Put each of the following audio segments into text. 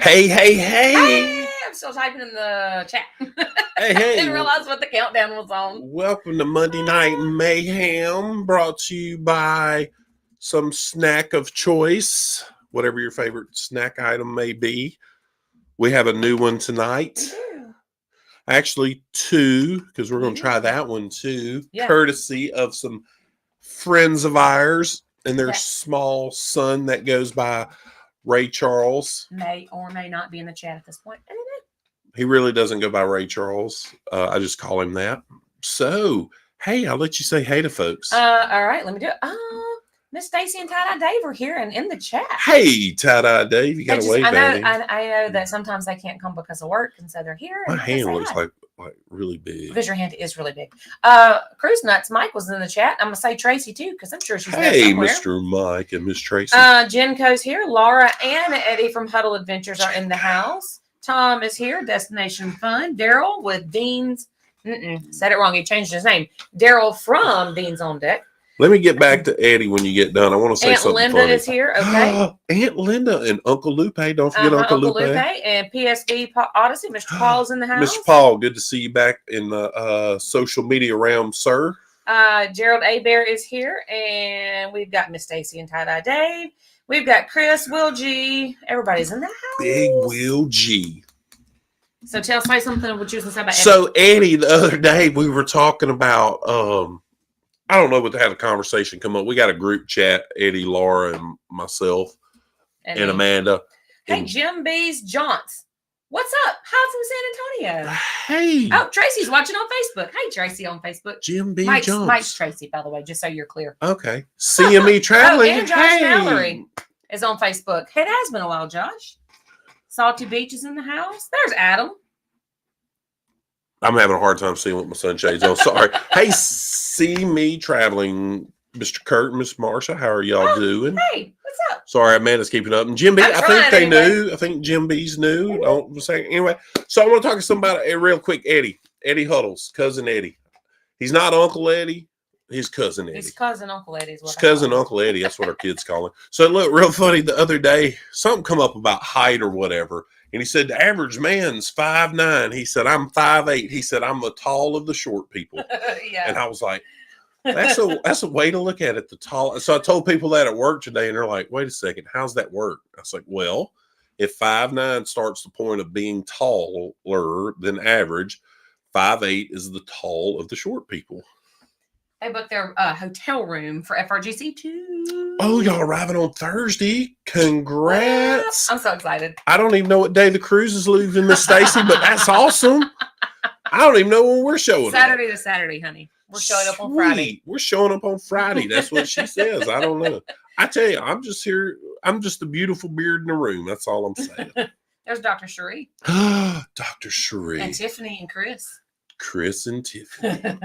Hey, hey, Hey, hey. I'm still typing in the chat. Hey, hey. Didn't realize what the countdown was on. Welcome to Monday Night Mayhem, brought to you by some snack of choice, whatever your favorite snack item may be. We have a new one tonight. Actually, two, because we're going to try that one too, courtesy of some friends of ours and their small son that goes by Ray Charles. May or may not be in the chat at this point. He really doesn't go by Ray Charles. I just call him that. So, hey, I'll let you say hey to folks. All right, let me do it. Miss Stacy and Tie-Dye Dave are here and in the chat. Hey, Tie-Dye Dave, you got to wave at him. I know that sometimes they can't come because of work, and so they're here. My hand looks like really big. Because your hand is really big. Cruise Nuts, Mike was in the chat. I'm going to say Tracy, too, because I'm sure she's there somewhere. Hey, Mr. Mike and Miss Tracy. Jenko's here. Laura and Eddie from Huddle Adventures are in the house. Tom is here. Destination Fun. Daryl with Dean's. Said it wrong. He changed his name. Daryl from Dean's on Deck. Let me get back to Eddie when you get done. I want to say Aunt something Linda funny. is here. Okay. Aunt Linda and Uncle Lupe. Don't forget Uncle Lupe. And PSB Odyssey. Mr. Paul's in the house. Mr. Paul, good to see you back in the social media realm, sir. Gerald A. Bear is here. And we've got Miss Stacy and Tie-Dye Dave. We've got Chris, Will G. Everybody's in the house. Big Will G. So say something what you was going to say about Eddie. So Eddie, the other day we were talking about I don't know what to have a conversation come up. We got a group chat, Eddie, Laura, and myself and Amanda. Hey, and Jim B's Johns. What's up? Hi from San Antonio. Hey. Oh, Tracy's watching on Facebook. Hey, Tracy on Facebook. Jim B. Mike's Johns. Tracy, by the way, just so you're clear. Okay. CME Traveling. And Josh Mallory is on Facebook. It has been a while, Josh. Salty Beach is in the house. There's Adam. I'm having a hard time seeing with my sunshades on. Sorry. Hey, see me traveling, Mr. Kurt and Miss Marsha. How are y'all doing? Hey, what's up? Sorry, Amanda's keeping up. And Jim B, I think they knew. I think Jim B's new. Don't say anyway. So I want to talk to somebody real quick. Eddie Huddles, cousin Eddie. He's not Uncle Eddie. His cousin Eddie. His cousin Uncle Eddie. His cousin Uncle Eddie. That's what our kids call him. So look, real funny. The other day, something come up about height or whatever. And he said, the average man's 5'9". He said, I'm 5'8". He said, I'm the tall of the short people. Yeah. And I was like, that's a way to look at it, the tall. So I told people that at work today, and they're like, wait a second, how's that work? I was like, well, if 5'9" starts the point of being taller than average, 5'8" is the tall of the short people. They booked their hotel room for FRGC too. Oh, y'all arriving on Thursday. Congrats. I'm so excited. I don't even know what day the cruise is leaving, Miss Stacy, but that's awesome. I don't even know when we're showing Saturday up. to Saturday, honey. We're showing up on Friday. We're showing up on Friday. That's what she says. I don't know. I tell you, I'm just here. I'm just a beautiful beard in the room. That's all I'm saying. There's Dr. Cherie. Dr. Cherie. And Tiffany and Chris. Chris and Tiffany.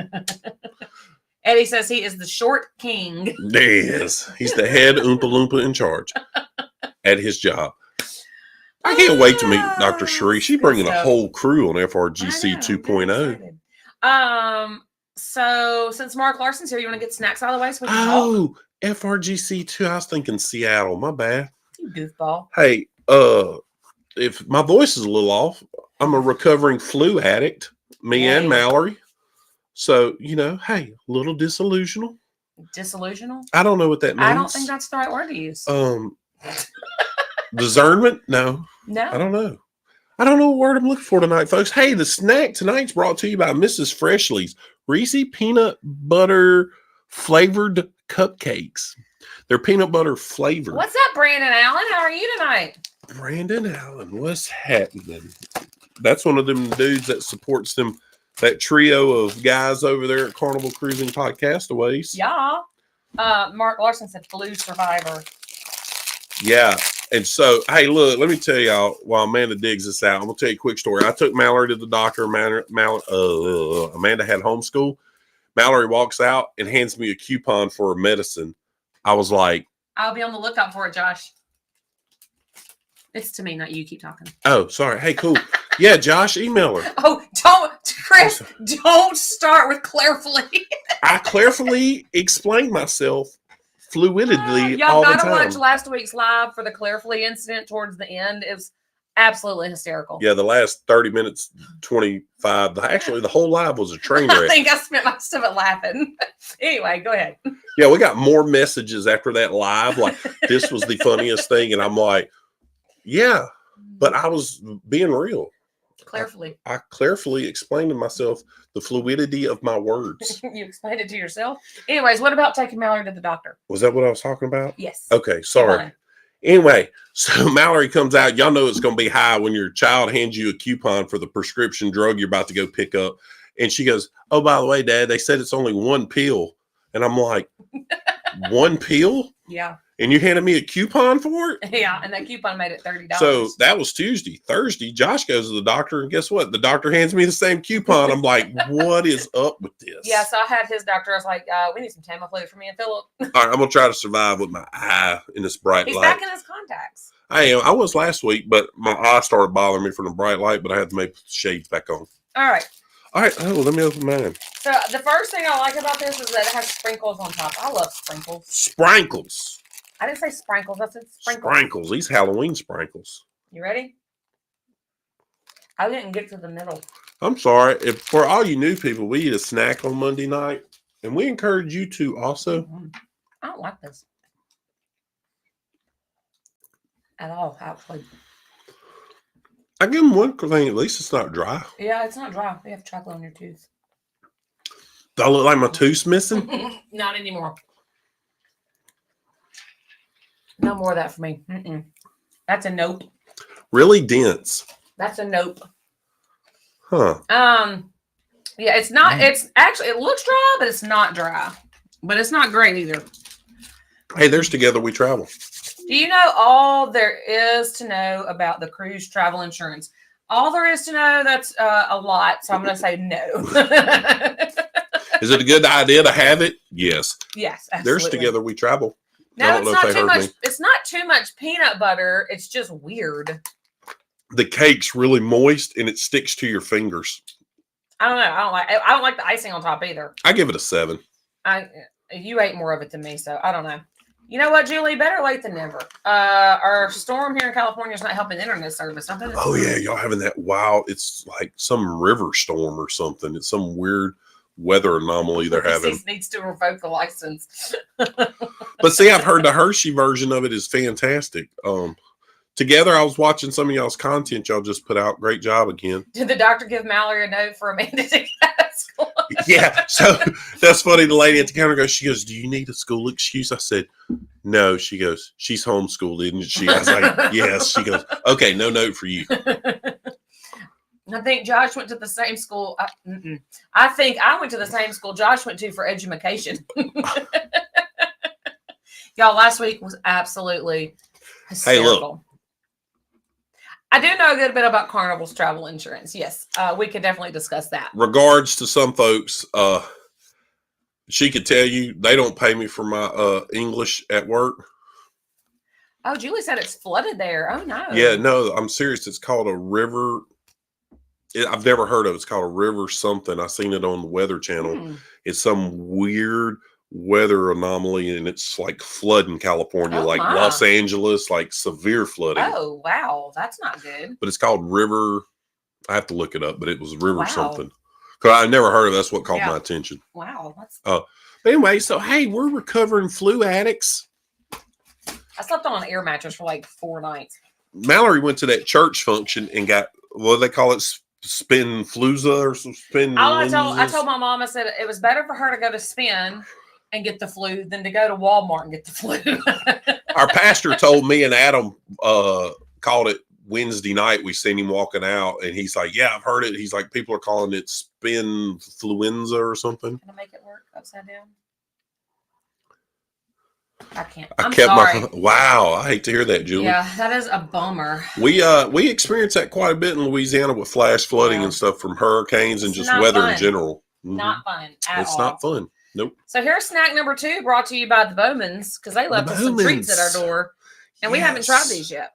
Eddie says he is the short king. Yes. He's the head Oompa Loompa in charge at his job. I can't wait to meet Dr. Cherie. She's bringing a whole crew on FRGC 2.0. So since Mark Larson's here, you want to get snacks out of the way so we can talk? FRGC 2. I was thinking Seattle. My bad. You goofball. Hey, if my voice is a little off, I'm a recovering flu addict. Me and Mallory. So, hey, a little disillusional. Disillusional? I don't know what that means. I don't think that's the right word to use. Discernment? No. No. I don't know. I don't know what word I'm looking for tonight, folks. Hey, the snack tonight's brought to you by Mrs. Freshly's Reese peanut butter flavored cupcakes. They're peanut butter flavored. What's up, Brandon Allen? How are you tonight? Brandon Allen, what's happening? That's one of them dudes that supports them. That trio of guys over there at Carnival Cruising Podcastaways. Yeah. Mark Larson said flu survivor. Yeah. And so, hey, look, let me tell y'all while Amanda digs this out. I'm going to tell you a quick story. I took Mallory to the doctor. Amanda had homeschool. Mallory walks out and hands me a coupon for her medicine. I was like, I'll be on the lookout for it, Josh. It's to me, not you. Keep talking. Oh, sorry. Hey, cool. Yeah, Josh, email her. Oh, Chris, don't start with carefully. I carefully explained myself fluidly y'all all the time. Y'all gotta watch last week's live for the Clairfully incident towards the end. Absolutely hysterical. Yeah, the last 30 minutes, 25. Actually, the whole live was a train I wreck. think I spent most of it laughing. Anyway, go ahead. Yeah, we got more messages after that live. Like, this was the funniest thing. And I'm like, yeah, but I was being real. Carefully. I carefully explained to myself the fluidity of my words. You explained it to yourself. Anyways, what about taking Mallory to the doctor? Was that what I was talking about? Yes. Okay, sorry. Anyway, so Mallory comes out. Y'all know it's going to be high when your child hands you a coupon for the prescription drug you're about to go pick up. And she goes, oh, by the way, Dad, they said it's only one pill. And I'm like, one pill? Yeah. And you handed me a coupon for it? Yeah, and that coupon made it $30. So that was Tuesday. Thursday, Josh goes to the doctor, and guess what? The doctor hands me the same coupon. I'm like, what is up with this? Yeah, so I had his doctor. I was like, we need some Tamiflu for me and Philip. All right, I'm going to try to survive with my eye in this bright He's light. back in his contacts. I am. I was last week, but my eye started bothering me from the bright light, but I had to make the shades back on. All right. All right. Oh, let me open mine. So the first thing I like about this is that it has sprinkles on top. I love sprinkles. Sprinkles. I didn't say sprinkles. I said sprinkles. Sprinkles. These Halloween sprinkles. You ready? I didn't get to the middle. I'm sorry. If for all you new people, we eat a snack on Monday night, and we encourage you to also. I don't like this at all, actually. I give them one thing. At least it's not dry. Yeah, it's not dry. You have chocolate on your tooth. Do I look like my tooth's missing? Not anymore. No more of that for me. That's a nope. Really dense. That's a nope. Huh. Yeah, it's not. It's actually, it looks dry, but it's not dry. But it's not great either. Hey, there's Together We Travel. Do you know all there is to know about the cruise travel insurance? All there is to know, that's a lot. So I'm going to say no. Is it a good idea to have it? Yes. Yes, absolutely. There's Together We Travel. No, it's not too much. It's not too much peanut butter. It's just weird. The cake's really moist and it sticks to your fingers. I don't know. I don't like the icing on top either. I give it a 7. You ate more of it than me, so I don't know. You know what, Julie? Better late than never. Our storm here in California is not helping internet service. Oh yeah, y'all having that wild? It's like some river storm or something. It's some weird weather anomaly they're having. Needs to revoke the license. But see, I've heard the Hershey version of it is fantastic. Together, I was watching some of y'all's content y'all just put out. Great job again. Did the doctor give Mallory a note for Amanda to get out of school? Yeah, so that's funny. The lady at the counter goes, she goes, do you need a school excuse? I said, no. She goes, she's homeschooled, isn't she? I was like, yes. She goes, okay, no note for you. I think Josh went to the same school. I think I went to the same school Josh went to for education. Y'all, last week was absolutely hysterical. Hey, look. I do know a good bit about Carnival's travel insurance. Yes, we could definitely discuss that. Regards to some folks, she could tell you they don't pay me for my English at work. Oh, Julie said it's flooded there. Oh, no. Yeah, no, I'm serious. It's called a river. I've never heard of it. It's called a river something. I seen it on the Weather Channel. It's some weird weather anomaly, and it's like flood in California, like Los Angeles, like severe flooding. Oh, wow. That's not good. But it's called River. I have to look it up, but it was River something. Because I never heard of it. That's what caught my attention. Wow. But anyway, so hey, we're recovering flu addicts. I slept on an air mattress for like 4 nights. Mallory went to that church function and got, what do they call it? Spin flooza or some spin. I told my mom, I said it was better for her to go to Spin and get the flu than to go to Walmart and get the flu. Our pastor told me and Adam called it Wednesday night. We seen him walking out and he's like, yeah, I've heard it. He's like, people are calling it spin fluenza or something. Can I make it work upside down? I can't. Wow, I hate to hear that, Julie. Yeah, that is a bummer. We experienced that quite a bit in Louisiana with flash flooding and stuff from hurricanes and just weather in general. Not fun at all. It's not fun. Nope. So here's snack number 2 brought to you by the Bowmans because they left us some treats at our door and we haven't tried these yet.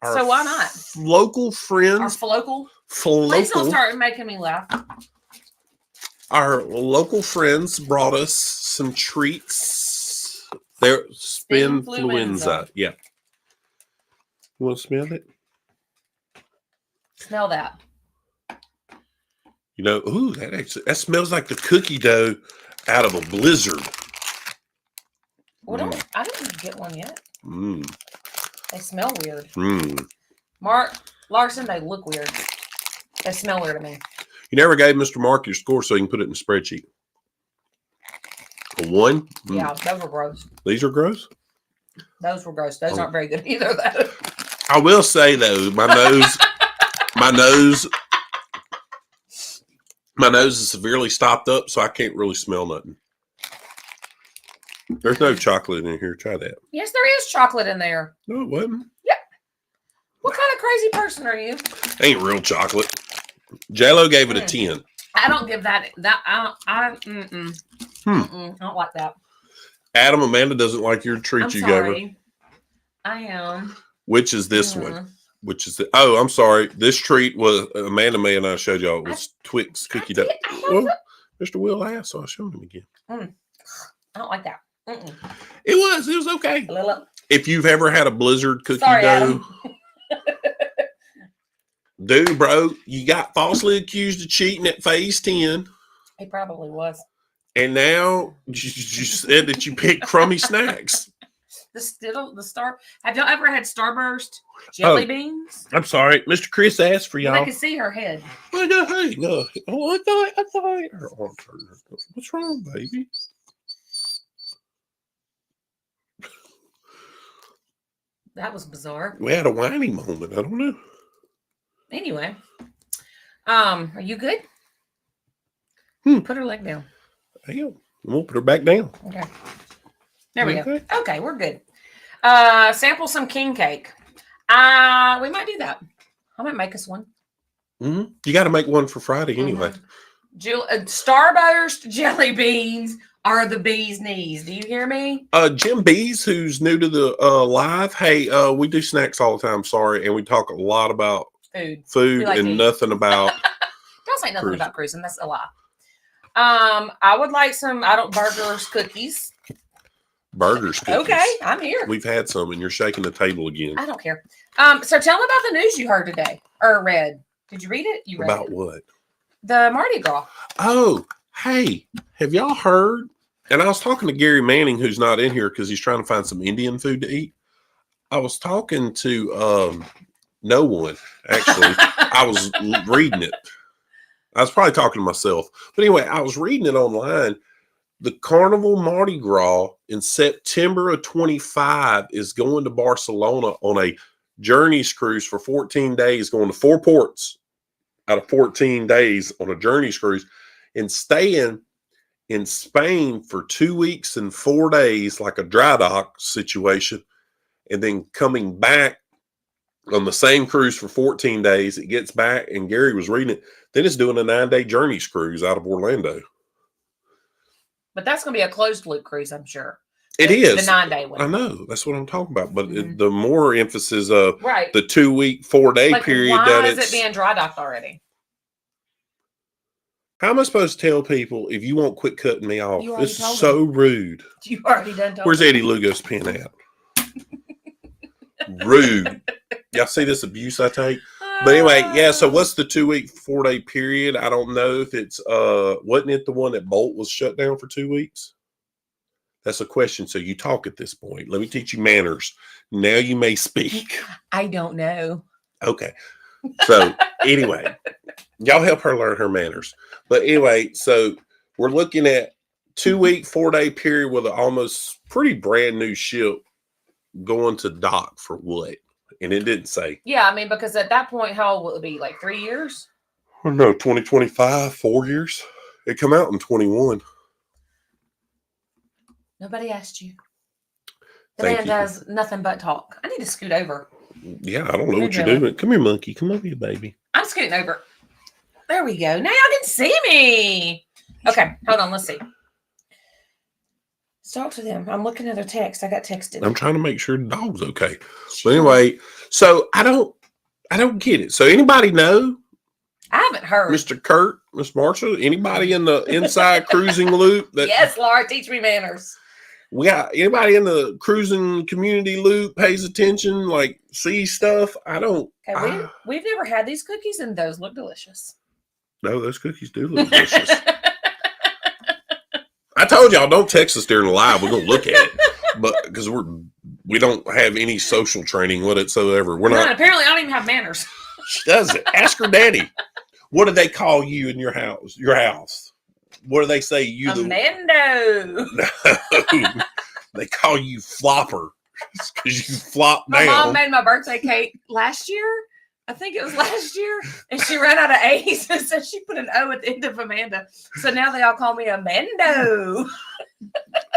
So why not? Local friends. Our local. Please don't start making me laugh. Our local friends brought us some treats. They're spinfluenza. Yeah. You want to smell it? Smell that. You know, ooh, that smells like the cookie dough out of a blizzard. Well, I didn't get one yet. Mm. They smell weird. Mm. Larson, they look weird. They smell weird to me. You never gave Mr. Mark your score so you can put it in the spreadsheet. A 1? Mm. Yeah, those were gross. These are gross? Those were gross. Those aren't very good either, though. I will say, though, my nose is severely stopped up, so I can't really smell nothing. There's no chocolate in here. Try that. Yes, there is chocolate in there. No, it wasn't. Yep. What kind of crazy person are you? Ain't real chocolate. J-Lo gave it a 10. I don't give that. I don't like that. Adam, Amanda doesn't like your treat you gave her. I am. Which is this one? Which is I'm sorry. This treat was Amanda May and I showed y'all. It was Twix cookie dough. Well, Mr. Will asked, so I showed him again. I don't like that. It was okay. If you've ever had a Blizzard cookie dough, dude, bro, you got falsely accused of cheating at phase 10. He probably was. And now you said that you picked crummy snacks. The star. Have y'all ever had Starburst jelly beans? I'm sorry, Mr. Chris asked for y'all. I can see her head. Hey, no. Oh, I thought her arms hurt. What's wrong, baby? That was bizarre. We had a whiny moment. I don't know. Anyway, are you good? Put her leg down. Hell, we'll put her back down. Okay. There we go. Okay, we're good. Sample some king cake. We might do that. I might make us one. Mm-hmm. You got to make one for Friday anyway. Starburst jelly beans are the bee's knees. Do you hear me? Jim Bees, who's new to the live. Hey, we do snacks all the time. Sorry, and we talk a lot about food like and nothing about. Don't say nothing about cruising. That's a lie. I would like some. Burgers, cookies. Burgers, cookies. Okay, I'm here. We've had some, and you're shaking the table again. I don't care. So tell them about the news you heard today or read. Did you read it? You read about it. What? The Mardi Gras. Oh, hey, have y'all heard? And I was talking to Gary Manning, who's not in here because he's trying to find some Indian food to eat. I was talking to no one, actually. I was reading it. I was probably talking to myself. But anyway, I was reading it online. The Carnival Mardi Gras in September of 25 is going to Barcelona on a Journeys cruise for 14 days, going to 4 ports out of 14 days on a Journeys cruise, and staying in Spain for 2 weeks and 4 days, like a dry dock situation, and then coming back on the same cruise for 14 days. It gets back, and Gary was reading it. Then it's doing a 9-day Journeys cruise out of Orlando. But that's going to be a closed loop cruise, I'm sure. It is. The 9-day one. I know. That's what I'm talking about. But the more emphasis of the 2 week, 4 day period. Why is it being dry docked already? How am I supposed to tell people if you won't quit cutting me off? This is so rude. You already done told Where's Eddie Lugo's pen at? Rude. Y'all see this abuse I take? But anyway, yeah, so what's the 2 week, 4 day period? I don't know if it's wasn't it the one that Bolt was shut down for 2 weeks? That's a question. So you talk at this point. Let me teach you manners. Now you may speak. I don't know. Okay. So anyway, y'all help her learn her manners. But anyway, so we're looking at 2 week, 4 day period with an almost pretty brand new ship going to dock for what? And it didn't say. Yeah, I mean, because at that point, how old will it be? Like 3 years? Oh, no, 2025, 4 years. It come out in 21. Nobody asked you. The man does nothing but talk. I need to scoot over. Yeah, I don't know what you're doing. Come here, monkey. Come over here, baby. I'm scooting over. There we go. Now y'all can see me. Okay, hold on. Let's see. Talk to them. I'm looking at their text. I got texted. I'm trying to make sure the dog's okay. But anyway, so I don't get it. So anybody know? I haven't heard. Mr. Kurt, Miss Marshall, anybody in the inside cruising loop? Yes, Laura, teach me manners. We got anybody in the cruising community loop pays attention, like see stuff. I don't. Okay, we've never had these cookies, and those look delicious. No, those cookies do look delicious. I told y'all don't text us during the live. We're gonna look at it, but because we don't have any social training whatsoever. We're not. Apparently, I don't even have manners. She does it. Ask her daddy. What do they call you in your house? Your house. What do they say? You Amando. No, they call you flopper because you flop My down. mom made my birthday cake last year. I think it was last year, and she ran out of A's, and so she put an O at the end of Amanda. So now they all call me Amando.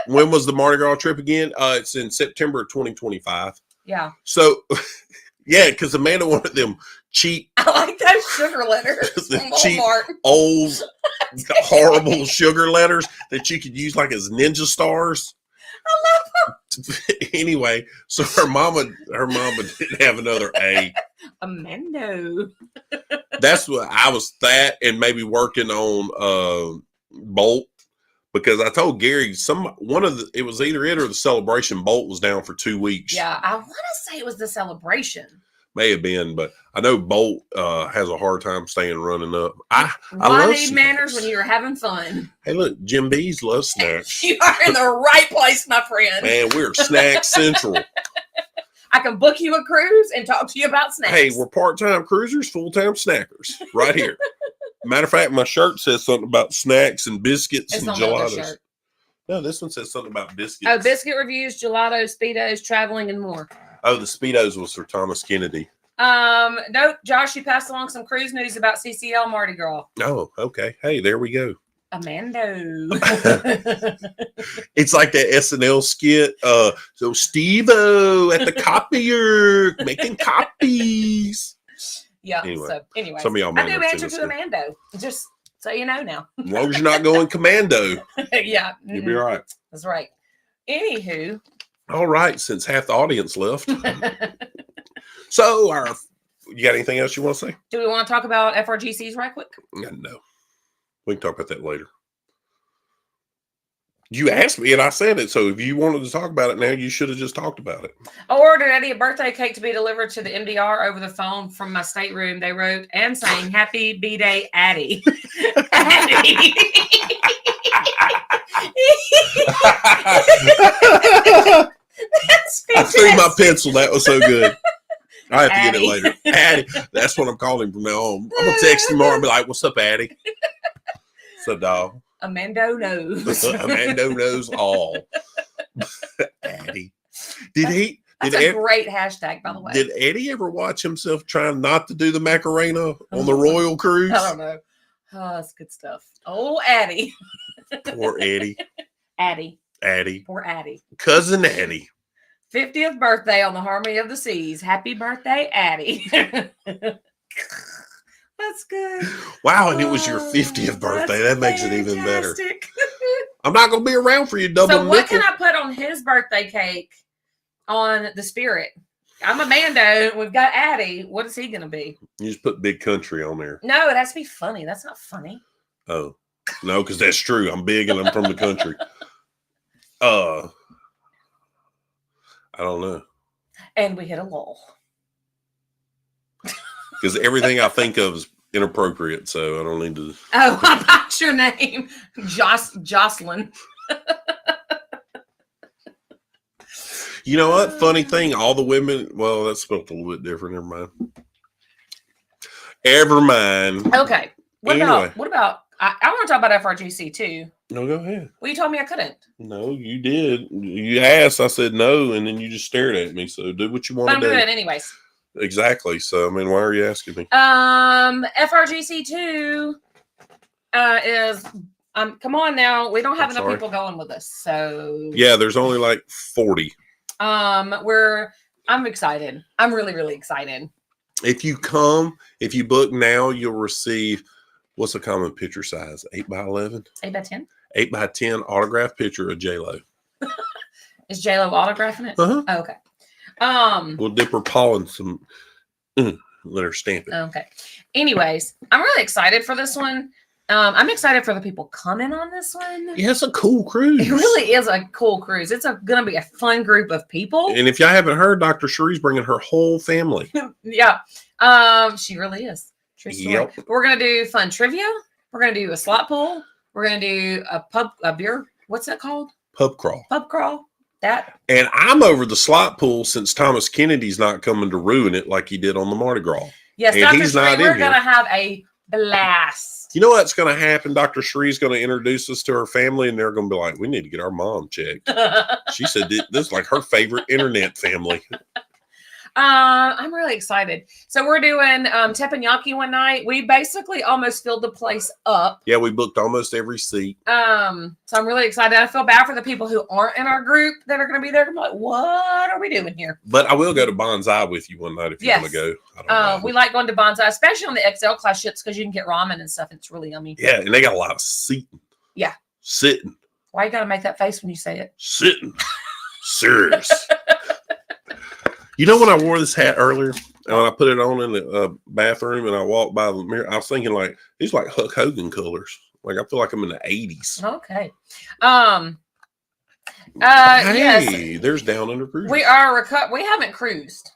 When was the Mardi Gras trip again? It's in September of 2025. Yeah. So, yeah, because Amanda wanted them cheap, I like those sugar letters the from cheap, Walmart. old, horrible sugar letters that you could use like as ninja stars. I love them. Anyway, so her mama didn't have another A. Amando. That's what I was and maybe working on Bolt, because I told Gary it was either it or the Celebration. Bolt was down for 2 weeks. Yeah, I want to say it was the Celebration. May have been, but I know Bolt has a hard time staying running up. I love need manners when you're having fun. Hey, look, Jim B's love snacks. You are in the right place, my friend. Man, we're snack central. I can book you a cruise and talk to you about snacks. Hey, we're part-time cruisers, full-time snackers, right here. Matter of fact, my shirt says something about snacks and biscuits it's and gelatos. No, this one says something about biscuits. Oh, biscuit reviews, gelatos, Speedos, traveling, and more. Oh, the Speedos was for Thomas Kennedy. No, Josh, you passed along some cruise news about CCL Mardi Gras. Oh, okay. Hey, there we go. Amando. It's like that SNL skit. So Steve-O at the copier making copies. Yeah. Anyway, So anyway, some of y'all I do might not answer see to this. Amando. Just so you know now. As long as you're not going commando, Yeah. you'll be all right. That's right. Anywho. All right, since half the audience left. So, you got anything else you want to say? Do we want to talk about FRGCs right quick? No. We can talk about that later. You asked me and I said it. So if you wanted to talk about it now, you should have just talked about it. I ordered Eddie a birthday cake to be delivered to the MDR over the phone from my stateroom. They wrote and sang "Happy B-Day, Addie." Addie. That's I threw my fantastic. pencil. That was so good. I have to Addie. get it later. Addie. That's what I'm calling him from now on. I'm going to text him tomorrow and be like, what's up, Addie? So, dog. Amando knows. Amando knows all. Addie. Did That's a great hashtag, by the way. Did Eddie ever watch himself trying not to do the Macarena on the Royal Cruise? I don't know. Oh, that's good stuff. Oh, Addie. Poor Eddie. Addie. Addie. Poor Addie. Cousin Addie. 50th birthday on the Harmony of the Seas. Happy birthday, Addie. That's good. Wow, and it was your 50th birthday. That makes it even better. Fantastic. I'm not going to be around for you, double So what nickel. can I put on his birthday cake on the Spirit? I'm Amanda. We've got Addie. What is he going to be? You just put Big Country on there. No, it has to be funny. That's not funny. Oh, no, because that's true. I'm big and I'm from the country. I don't know. And we hit a lull. Because everything I think of is inappropriate, so I don't need to. Oh, I got your name. Jocelyn. You know what? Funny thing, all the women. Well, that's spelled a little bit different. Never mind. Okay. Anyway. What about? I want to talk about FRGC too. No, go ahead. Well, you told me I couldn't. No, you did. You asked. I said no, and then you just stared at me. So do what you want But to I'm do. doing it anyways. Exactly. So I mean, why are you asking me? FRGC 2 is come on now. We don't have enough people going with us. So Yeah, there's only like 40. I'm excited. I'm really, really excited. If you book now, you'll receive what's a common picture size? 8x11? 8x10? 8x10 autograph picture of J-Lo. Is J-Lo autographing it? Uh-huh. Oh, okay. We'll dip her paw in some, let her stamp it. Okay. Anyways, I'm really excited for this one. I'm excited for the people coming on this one. Yeah, it's a cool cruise. It really is a cool cruise. It's going to be a fun group of people. And if y'all haven't heard, Dr. Cherie's bringing her whole family. Yeah. She really is. True story. Yep. But we're going to do fun trivia. We're going to do a slot pool. We're going to do a beer. What's that called? Pub crawl. Pub crawl. That. And I'm over the slot pool since Thomas Kennedy's not coming to ruin it like he did on the Mardi Gras. Yes, And Dr. he's Shree, not in we're here. going to have a blast. You know what's going to happen? Dr. Sherie's going to introduce us to her family, and they're going to be like, we need to get our mom checked. She said this is like her favorite internet family. I'm really excited. So we're doing teppanyaki one night. We basically almost filled the place up. Yeah, we booked almost every seat. So I'm really excited. I feel bad for the people who aren't in our group that are going to be there. I'm like, what are we doing here? But I will go to Bonsai with you one night if you want to go. I don't know. We like going to Bonsai, especially on the XL class ships because you can get ramen and stuff. It's really yummy. Yeah, and they got a lot of seating. Yeah. Sitting. Why you got to make that face when you say it? Sitting. Serious. You know when I wore this hat earlier and I put it on in the bathroom and I walked by the mirror, I was thinking like, these like Hulk Hogan colors. Like I feel like I'm in the 80s. Okay. Hey, Yes. there's Down Under Cruise. We are we haven't cruised.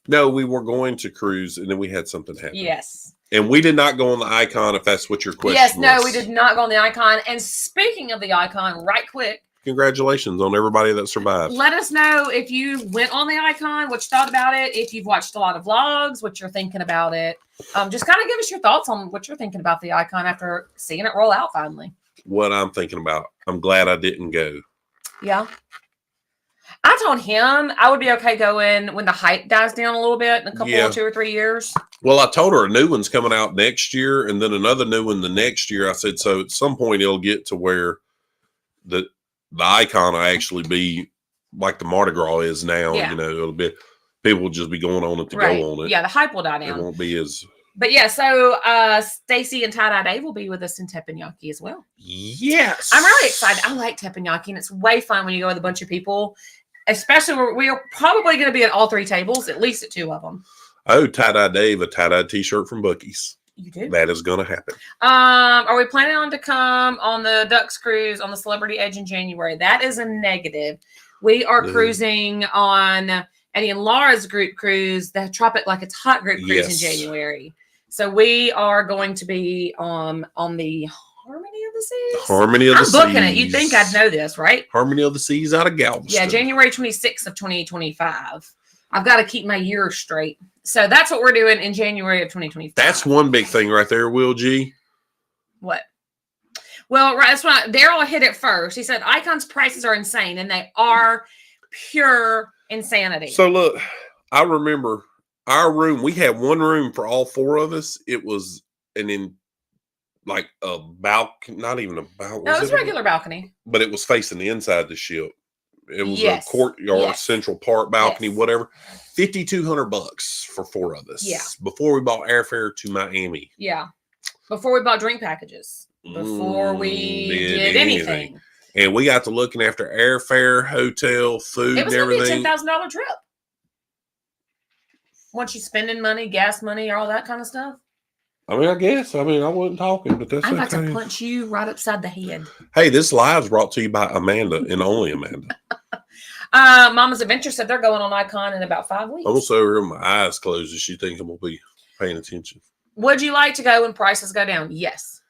No, we were going to cruise and then we had something happen. Yes. And we did not go on the Icon if that's what your question Yes, was. no, we did not go on the Icon. And speaking of the Icon, right quick, Congratulations on everybody that survived. let us know if you went on the Icon, what you thought about it, if you've watched a lot of vlogs, what you're thinking about it. Just kind of give us your thoughts on what you're thinking about the Icon after seeing it roll out finally. What I'm thinking about. I'm glad I didn't go. Yeah. I told him I would be okay going when the hype dies down a little bit in a couple Yeah. 2 or 3 years. Well, I told her a new one's coming out next year and then another new one the next year. I said, so at some point it'll get to where the Icon will actually be like the Mardi Gras is now. Yeah. You know, it'll be, people will just be going on it to Right. go on it. Yeah, the hype will die It down. won't be as, But yeah, so Stacy and Tie Dye Dave will be with us in teppanyaki as well. yes. I'm really excited. I like teppanyaki, and it's way fun when you go with a bunch of people. Especially, we are probably going to be at all 3 tables, at least at 2 of them. Oh, Tie-Dye Dave, a tie-dye t-shirt from Buc-ee's. You do. That is going to happen. Are we planning on to come on the Ducks cruise on the Celebrity Edge in January? That is a negative. We are cruising on Eddie and Laura's group cruise, the Tropic Like It's Hot group cruise in January. So we are going to be on the Harmony of the Seas. Harmony of the Seas. I'm booking it. You'd think I'd know this, right? Harmony of the Seas out of Galveston. Yeah, January 26th of 2025. I've got to keep my year straight. So that's what we're doing in January of 2025. That's one big thing right there, Will G. What? Well, right, that's what Daryl hit it first. He said Icon's prices are insane, and they are pure insanity. So look, I remember our room. We had one room for all 4 of us. It was like a balcony, not even a balcony. No, it was a regular balcony. But it was facing the inside of the ship. It was Yes. a courtyard, Yes. Central Park balcony, Yes. whatever. $5,200 for 4 of us. Yeah. Before we bought airfare to Miami. Yeah. Before we bought drink packages. Before we did anything. And we got to looking after airfare, hotel, food, It was and going to be a everything. $10,000 trip. Once you spending money, gas money, all that kind of stuff. I mean, I guess. I mean, I wasn't talking, but that's I'm about okay. to punch you right upside the head. Hey, this live's brought to you by Amanda and only Amanda. Mama's Adventure said they're going on Icon in about 5 weeks. I'm so her my eyes closed as she thinks I'm gonna be paying attention. Would you like to go when prices go down? Yes.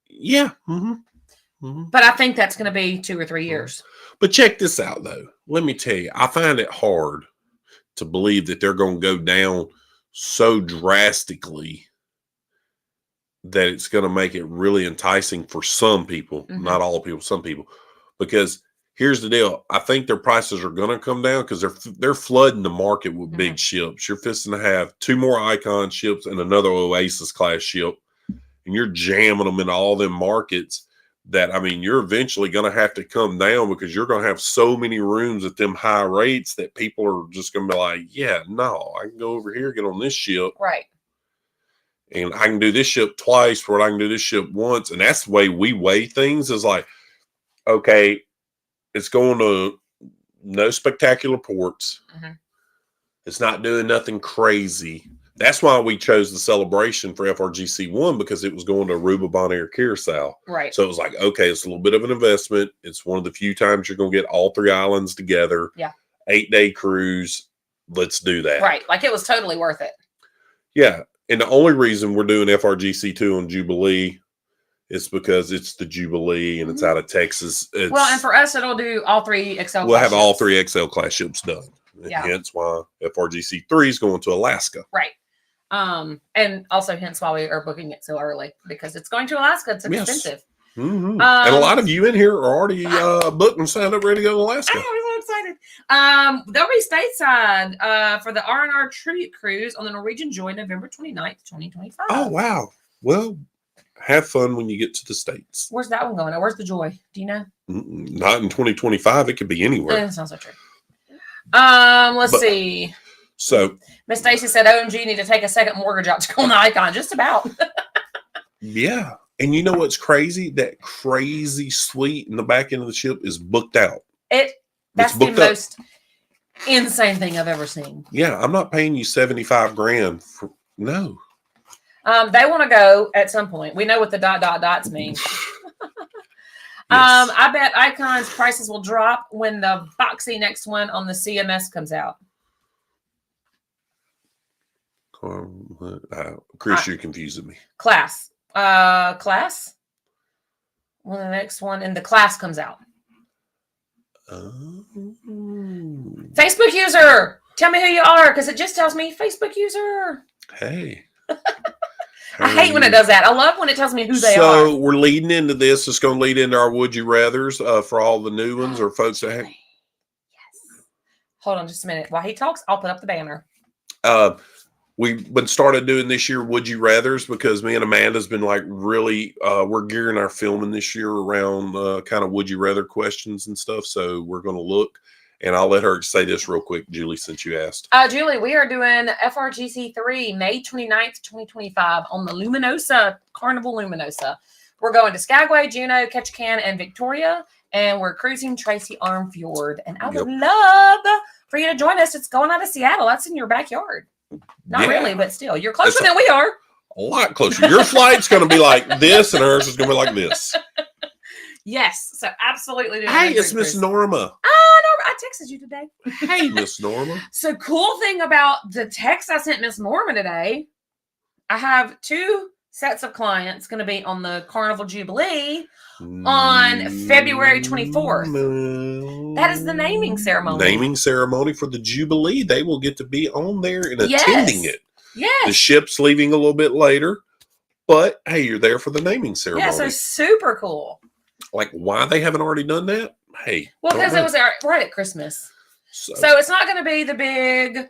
Yeah. Mm-hmm. But I think that's going to be 2 or 3 years. But check this out, though. Let me tell you, I find it hard to believe that they're going to go down so drastically that it's going to make it really enticing for some people, Mhm. not all people, some people. Because here's the deal: I think their prices are going to come down because they're flooding the market with big ships. You're fixing to have 2 more Icon ships and another Oasis class ship, and you're jamming them into all them markets. That, I mean, you're eventually going to have to come down because you're going to have so many rooms at them high rates that people are just going to be like, yeah, no, I can go over here, get on this ship. Right. And I can do this ship twice or I can do this ship once. And that's the way we weigh things is like, okay, it's going to no spectacular ports. Mhm. It's not doing nothing crazy. That's why we chose the celebration for FRGC1 because it was going to Aruba, Bonaire, Curacao. Right. So it was like, okay, it's a little bit of an investment. It's one of the few times you're going to get all 3 islands together. Yeah. 8-day cruise. Let's do that. Right. Like it was totally worth it. Yeah. And the only reason we're doing FRGC2 on Jubilee is because it's the Jubilee and it's out of Texas. Well, and for us, it'll do all 3 XL We'll have class all ships. 3 XL class ships done. Yeah. Hence why FRGC3 is going to Alaska. Right. And also hence why we are booking it so early because it's going to Alaska. It's expensive. Mm-hmm. And a lot of you in here are already booked and signed up, ready to go to Alaska. I'm so excited. They'll be stateside for the R&R Tribute Cruise on the Norwegian Joy, November 29th, 2025. Oh, wow. Well, have fun when you get to the States. Where's that one going? Where's the Joy? Do you know? Not in 2025. It could be anywhere. That sounds so true. Let's see. So Miss Stacy said OMG need to take a second mortgage out to go on the Icon. Just about. yeah. And you know what's crazy? That crazy suite in the back end of the ship is booked out. That's the most insane thing I've ever seen. Yeah, I'm not paying you $75,000 for no. They want to go at some point. We know what the ... mean. Yes. I bet Icon's prices will drop when the boxy next one on the CMS comes out. Chris, you're confusing me. Class. Class? When the next one in the class comes out. Facebook user! Tell me who you are, because it just tells me Facebook user. Hey. I hate when it does that. I love when it tells me who they are. So we're leading into this. It's going to lead into our Would You Rathers for all the new ones or folks that have. Yes. Hold on just a minute. While he talks, I'll put up the banner. We've been started doing this year Would You Rathers because me and Amanda's been like really, we're gearing our filming this year around kind of Would You Rather questions and stuff. So we're going to look. And I'll let her say this real quick, Julie, since you asked. Julie, we are doing FRGC3, May 29th, 2025 on the Luminosa, Carnival Luminosa. We're going to Skagway, Juneau, Ketchikan, and Victoria, and we're cruising Tracy Arm Fjord. And I would love for you to join us. It's going out of Seattle. That's in your backyard. Not really, but still. You're closer than we are. A lot closer. Your flight's going to be like this, and ours is going to be like this. Yes, so absolutely. Hey, it's Miss Norma. Oh, Norma, I texted you today. Hey, Miss Norma. So cool thing about the text I sent Miss Norma today, I have 2 sets of clients going to be on the Carnival Jubilee on February 24th. That is the naming ceremony. Naming ceremony for the Jubilee. They will get to be on there and attending it. Yes. The ship's leaving a little bit later, but hey, you're there for the naming ceremony. Yeah, so super cool. Like, why they haven't already done that? Hey. Well, because it was right at Christmas. So it's not going to be the big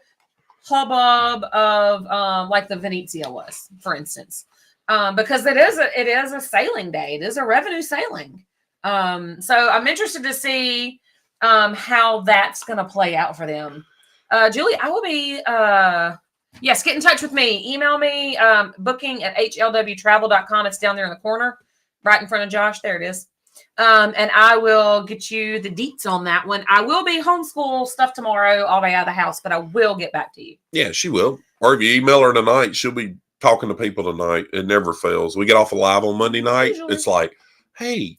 hubbub of like the Venezia was, for instance. Because it is a sailing day. It is a revenue sailing. So I'm interested to see how that's going to play out for them. Julie, I will be, yes, get in touch with me. Email me, booking at hlwtravel.com. It's down there in the corner, right in front of Josh. There it is. And I will get you the deets on that one. I will be homeschool stuff tomorrow all the way out of the house, but I will get back to you. Yeah, she will. Or if you email her tonight, she'll be talking to people tonight. It never fails. We get off live on Monday night. Usually. It's like, hey,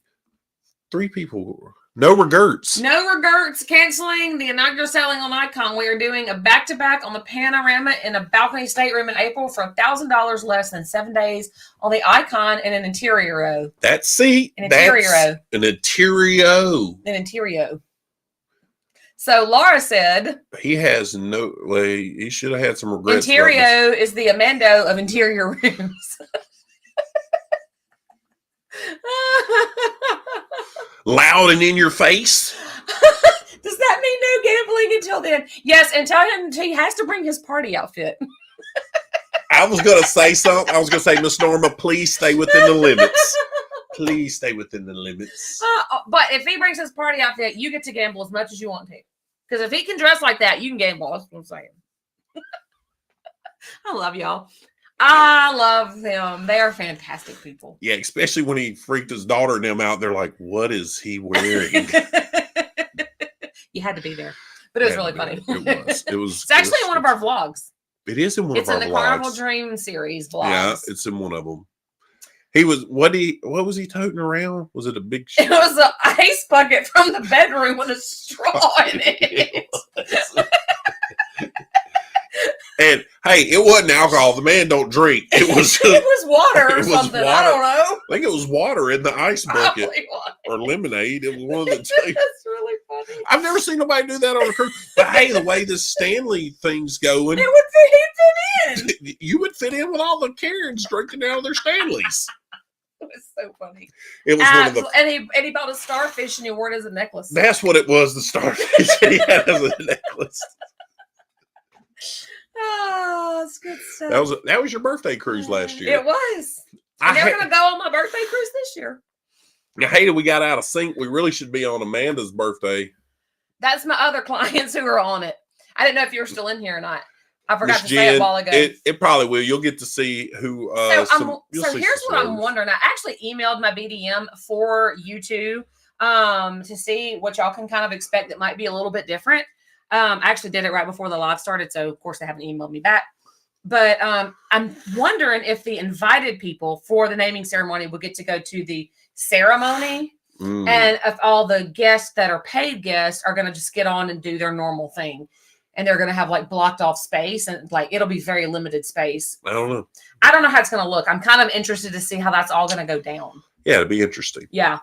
3 people. No regrets. No regrets. Canceling the inaugural sailing on Icon. We are doing a back-to-back on the Panorama in a balcony stateroom in April for $1,000 less than 7 days on the Icon in an Interior. That's see. An Interior. An Interior. An Interior. So Laura said he has no way. He should have had some regrets. Interior is the Amando of interior rooms. Loud and in your face. Does that mean no gambling until then? Yes, and tell him he has to bring his party outfit. I was going to say something. I was going to say, Miss Norma, please stay within the limits. Please stay within the limits. But if he brings his party outfit, you get to gamble as much as you want to. Because if he can dress like that, you can gamble. That's what I'm saying. I love y'all. I love them. They are fantastic people. Yeah, especially when he freaked his daughter and them out. They're like, what is he wearing? You had to be there. But it was really funny. It was. It's actually in one of our vlogs. It is in one It's of in our the vlogs. Carnival Dream series vlogs. Yeah, it's in one of them. He was what was he toting around? Was it a big? It was an ice bucket from the bedroom with a straw in it. And hey, it wasn't alcohol. The man don't drink. It was it was water or it was something. I water. don't know. I think it was water in the ice bucket Probably was. or lemonade. It was one of the two. That's really funny. I've never seen nobody do that on a cruise. But hey, the way the Stanley thing's going, It would fit in. you would fit in with all the Karens drinking out of their Stanleys. It was so funny. It was one of the. And he bought a starfish and he wore it as a necklace. That's what it was. The starfish he had as a necklace. Oh, it's good stuff. That was your birthday cruise last year. It was. And they're going to go on my birthday cruise this year. I hated we got out of sync. We really should be on Amanda's birthday. That's my other clients who are on it. I didn't know if you were still in here or not. I forgot Miss to say it a Jen, while ago. It probably will. You'll get to see who. So here's what I'm wondering. I actually emailed my BDM for you two to see what y'all can kind of expect that might be a little bit different. I actually did it right before the live started, so of course they haven't emailed me back. But I'm wondering if the invited people for the naming ceremony will get to go to the ceremony, and if all the guests that are paid guests are going to just get on and do their normal thing, and they're going to have like blocked off space, and like it'll be very limited space. I don't know. I don't know how it's going to look. I'm kind of interested to see how that's all going to go down. Yeah, it'll be interesting. Yeah.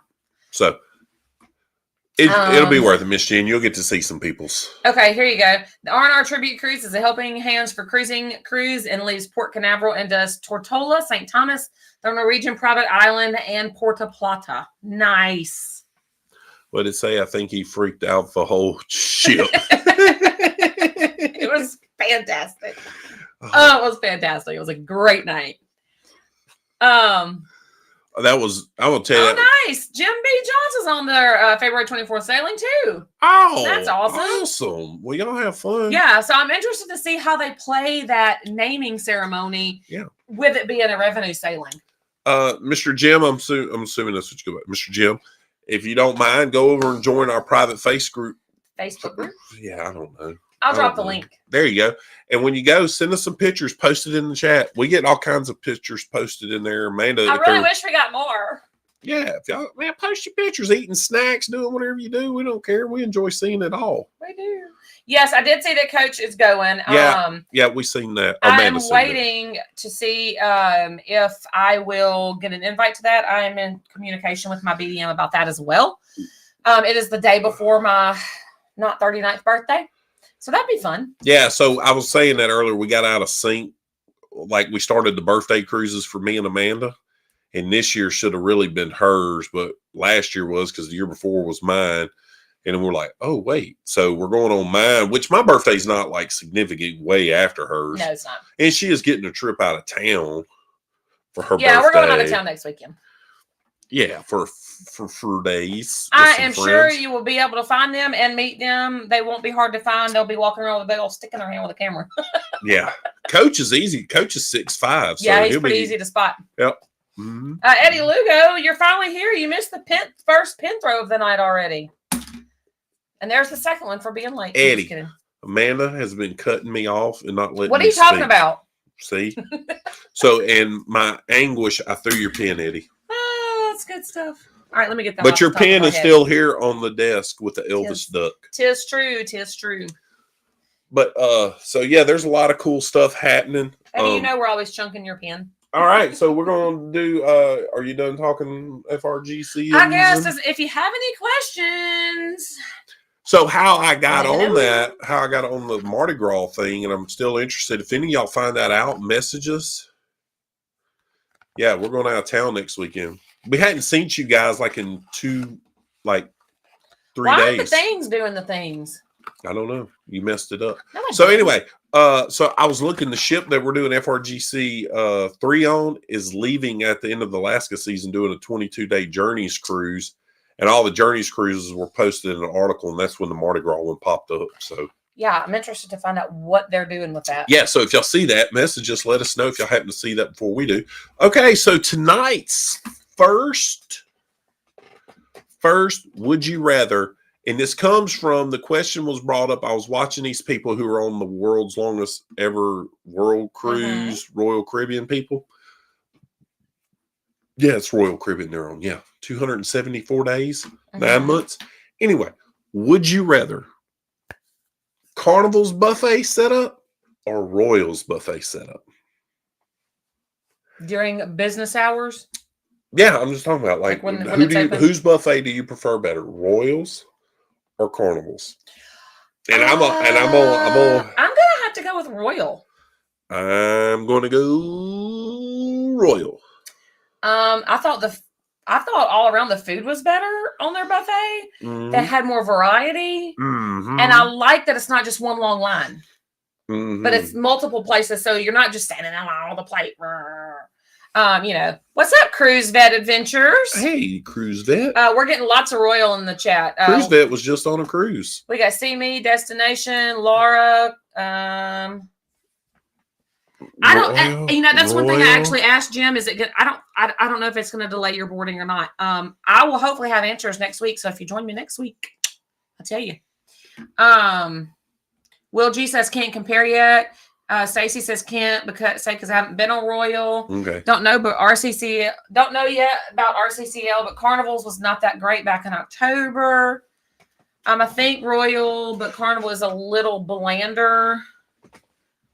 So. It'll be worth it, Miss Jen. You'll get to see some people's. Okay, here you go. The R&R Tribute Cruise is a helping hands for cruising cruise and leaves Port Canaveral and does Tortola, St. Thomas, the Norwegian private island, and Porta Plata. Nice. What did it say? I think he freaked out the whole ship. It was fantastic. Oh, it was fantastic. It was a great night. That was, I will tell you. Oh, nice. Jim B. Johnson's on their February 24th sailing too. Oh, that's awesome. Awesome. Well, y'all have fun. Yeah. So I'm interested to see how they play that naming ceremony with it being a revenue sailing. Mr. Jim, I'm assuming that's what you go by. Mr. Jim, if you don't mind, go over and join our private Facebook group. Yeah, I don't know. I'll drop the link. There you go. And when you go, send us some pictures, post it in the chat. We get all kinds of pictures posted in there. Amanda, I really wish we got more. Yeah, if y'all, man, post your pictures, eating snacks, doing whatever you do. We don't care. We enjoy seeing it all. We do. Yes, I did see that Coach is going. Yeah, we seen that. I'm waiting to see if I will get an invite to that. I am in communication with my BDM about that as well. It is the day before my not 39th birthday. So that'd be fun. Yeah, so I was saying that earlier. We got out of sync. Like we started the birthday cruises for me and Amanda. And this year should have really been hers, but last year was because the year before was mine. And then we're like, oh, wait. So we're going on mine, which my birthday's not like significant way after hers. No, it's not. And she is getting a trip out of town for her birthday. Yeah, we're going out of town next weekend. Yeah, for days. I am sure you will be able to find them and meet them. They won't be hard to find. They'll be walking around with a big old stick in their hand with a camera. Yeah. Coach is easy. Coach is 6'5". So yeah, he's pretty easy to spot. Yep. Mm-hmm. Eddie Lugo, you're finally here. You missed the first pin throw of the night already. And there's the second one for being late. Eddie, Amanda has been cutting me off and not letting me What are you talking about? See? So, in my anguish, I threw your pen, Eddie. Oh, that's good stuff. All right, let me get that. But your pen is still here on the desk with the Elvis duck. Tis true. Tis true. But, so yeah, there's a lot of cool stuff happening. And you know we're always chunking your pen. All right, so we're going to do, are you done talking FRGC? I guess, if you have any questions. So how I got on that, how I got on the Mardi Gras thing, and I'm still interested. If any of y'all find that out, message us. Yeah, we're going out of town next weekend. We hadn't seen you guys like in 3 days. Why aren't the things doing the things? I don't know. You messed it up. No, so anyway, so I was looking. The ship that we're doing FRGC 3 on is leaving at the end of the Alaska season, doing a 22-day Journeys cruise, and all the Journeys cruises were posted in an article, and that's when the Mardi Gras one popped up. So yeah, I'm interested to find out what they're doing with that. Yeah, so if y'all see that, message us. Let us know if y'all happen to see that before we do. Okay, so tonight's first, would you rather And this comes from, the question was brought up. I was watching these people who are on the world's longest ever world cruise, Royal Caribbean people. Yeah, it's Royal Caribbean they're on. Yeah, 274 days, 9 months. Anyway, would you rather Carnival's buffet setup or Royal's buffet setup? During business hours? Yeah, I'm just talking about like when who it's do you, open? whose buffet do you prefer better, Royal's or Carnival's? And I'm gonna have to go with Royal. I'm gonna go Royal. I thought all around the food was better on their buffet. Mm-hmm. That had more variety, and I like that it's not just one long line, but it's multiple places, so you're not just standing on the plate. What's up, Cruise Vet Adventures? Hey, Cruise Vet. We're getting lots of Royal in the chat. Cruise Vet was just on a cruise. We got See Me, Destination, Laura. I don't. That's one thing I actually asked Jim. Is it good? I don't know if it's going to delay your boarding or not. I will hopefully have answers next week. So if you join me next week, I'll tell you. Will G says can't compare yet. Stacy says can't because I haven't been on Royal. Okay. Don't know, but RCC don't know yet about RCCL. But Carnival's was not that great back in October. I think Royal, but Carnival is a little blander.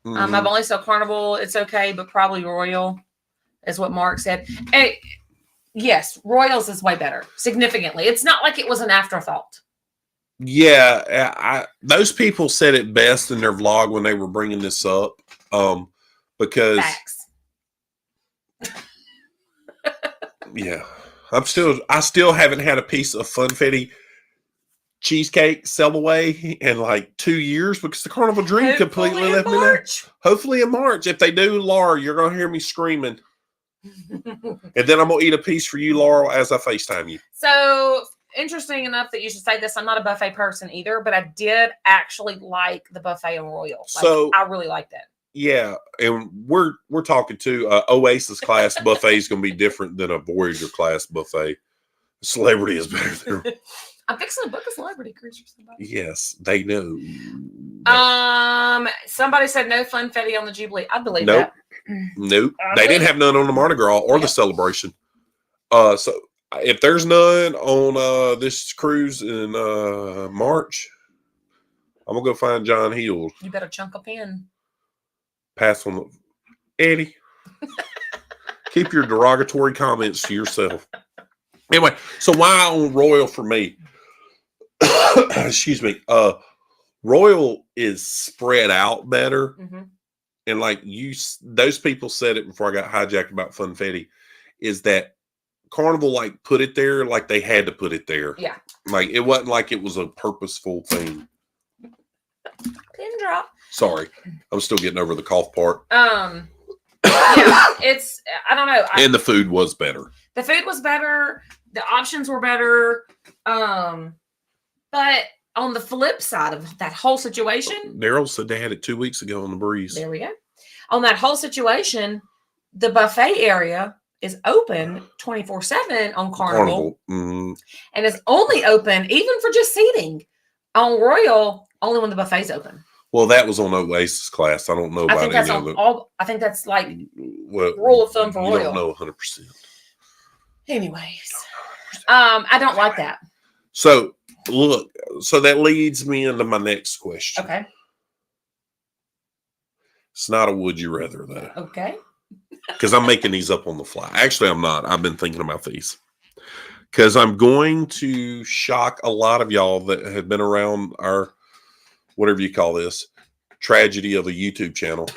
I've only saw Carnival. It's okay, but probably Royal is what Mark said. Hey, yes, Royals is way better, significantly. It's not like it was an afterthought. Yeah, those people said it best in their vlog when they were bringing this up, because facts. Yeah, I still haven't had a piece of funfetti cheesecake sell away in like 2 years because the Carnival Dream completely left me there. Hopefully in March. If they do, Laura, you're gonna hear me screaming. And then I'm gonna eat a piece for you, Laura, as I FaceTime you. So interesting enough that you should say this. I'm not a buffet person either, but I did actually like the buffet on Royal. So I really liked it. Yeah, and we're talking to Oasis class buffet is gonna be different than a Voyager class buffet. Celebrity is better than I'm fixing to book a celebrity cruise for somebody. Yes, they know. Somebody said no funfetti on the Jubilee. I believe that. Nope. They didn't have none on the Mardi Gras or the celebration. So if there's none on this cruise in March, I'm gonna go find John Hill. You better chunk up in. Pass on Eddie. Keep your derogatory comments to yourself. Anyway, so why on Royal for me? Excuse me. Royal is spread out better. And like those people said it before I got hijacked about funfetti, is that Carnival like put it there like they had to put it there. Yeah. Like it wasn't like it was a purposeful thing. Pin drop. Sorry. I'm still getting over the cough part. Yeah, it's I don't know. And the food was better. The food was better. The options were better. But on the flip side of that whole situation, Daryl said they had it 2 weeks ago on the Breeze. There we go. On that whole situation, the buffet area is open 24/7 on Carnival. And it's only open even for just seating. On Royal, only when the buffet's open. Well, that was on Oasis class. I don't know about any of it. I think that's like rule of thumb for Royal. I don't know 100%. Anyways, I don't like that. So look, so that leads me into my next question. Okay. It's not a would you rather though. Okay. Because I'm making these up on the fly. Actually, I'm not. I've been thinking about these. Because I'm going to shock a lot of y'all that have been around our, whatever you call this, tragedy of a YouTube channel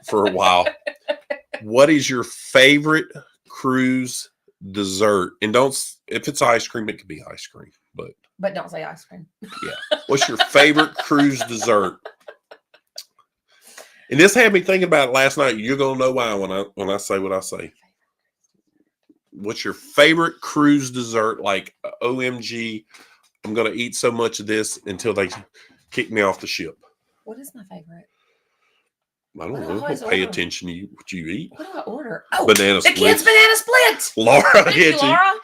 for a while. What is your favorite cruise dessert? And if it's ice cream, it could be ice cream. But don't say ice cream. Yeah. What's your favorite cruise dessert? And this had me thinking about it last night. You're gonna know why when I say what I say. What's your favorite cruise dessert? Like OMG, I'm gonna eat so much of this until they kick me off the ship. What is my favorite? I don't know. Don't pay attention to what you eat. What do I order? Oh, banana the kids' banana split. Laura, Thank you, Laura.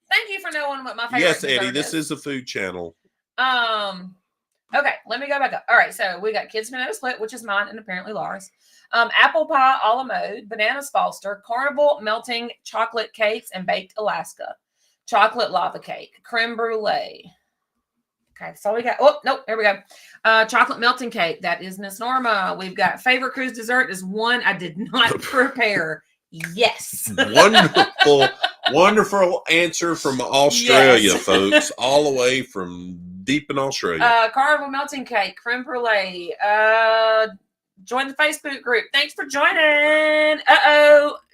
Thank you for knowing what my favorite Yes, dessert Eddie, this is a food channel. Okay, let me go back up. All right, so we got Kids Banana Split, which is mine and apparently Laura's. Apple pie a la mode, bananas Foster, carnival melting chocolate cakes, and baked Alaska, chocolate lava cake, creme brulee. Okay, so we got. Oh nope, here we go. Chocolate melting cake. That is Miss Norma. We've got favorite cruise dessert is one I did not prepare. Yes, wonderful answer from Australia, Yes. folks, all the way from deep in Australia. Carnival melting cake, creme brulee. Join the Facebook group. Thanks for joining.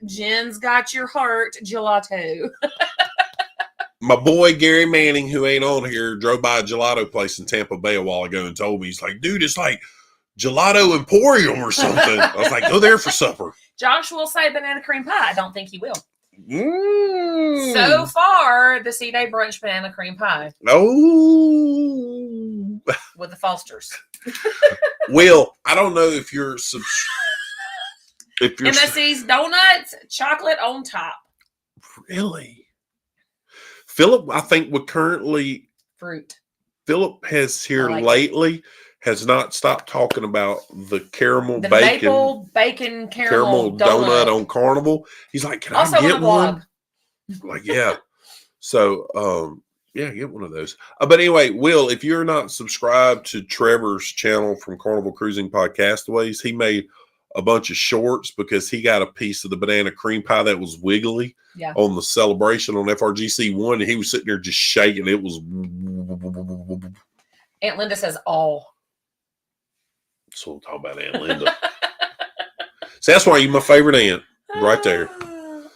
Jen's got your heart gelato. My boy Gary Manning, who ain't on here, drove by a gelato place in Tampa Bay a while ago and told me, he's like, dude, it's like Gelato Emporium or something. I was like, go there for supper. Josh will say banana cream pie. I don't think he will. Mm. So far, the C-Day brunch banana cream pie. Oh. With the Fosters. Will, I don't know if you're MSC's donuts, chocolate on top. Really? Philip, I think would currently fruit. Philip has here lately has not stopped talking about the caramel the bacon maple bacon caramel donut on Carnival. He's like, can also I get one? Vlog. Like, yeah. So, yeah, get one of those. But anyway, Will, if you're not subscribed to Trevor's channel from Carnival Cruising Podcastaways, he made a bunch of shorts because he got a piece of the banana cream pie that was wiggly on the celebration on FRGC1, and he was sitting there just shaking. It was. Aunt Linda says all. So we'll talk about Aunt Linda. So that's why you're my favorite aunt, right there.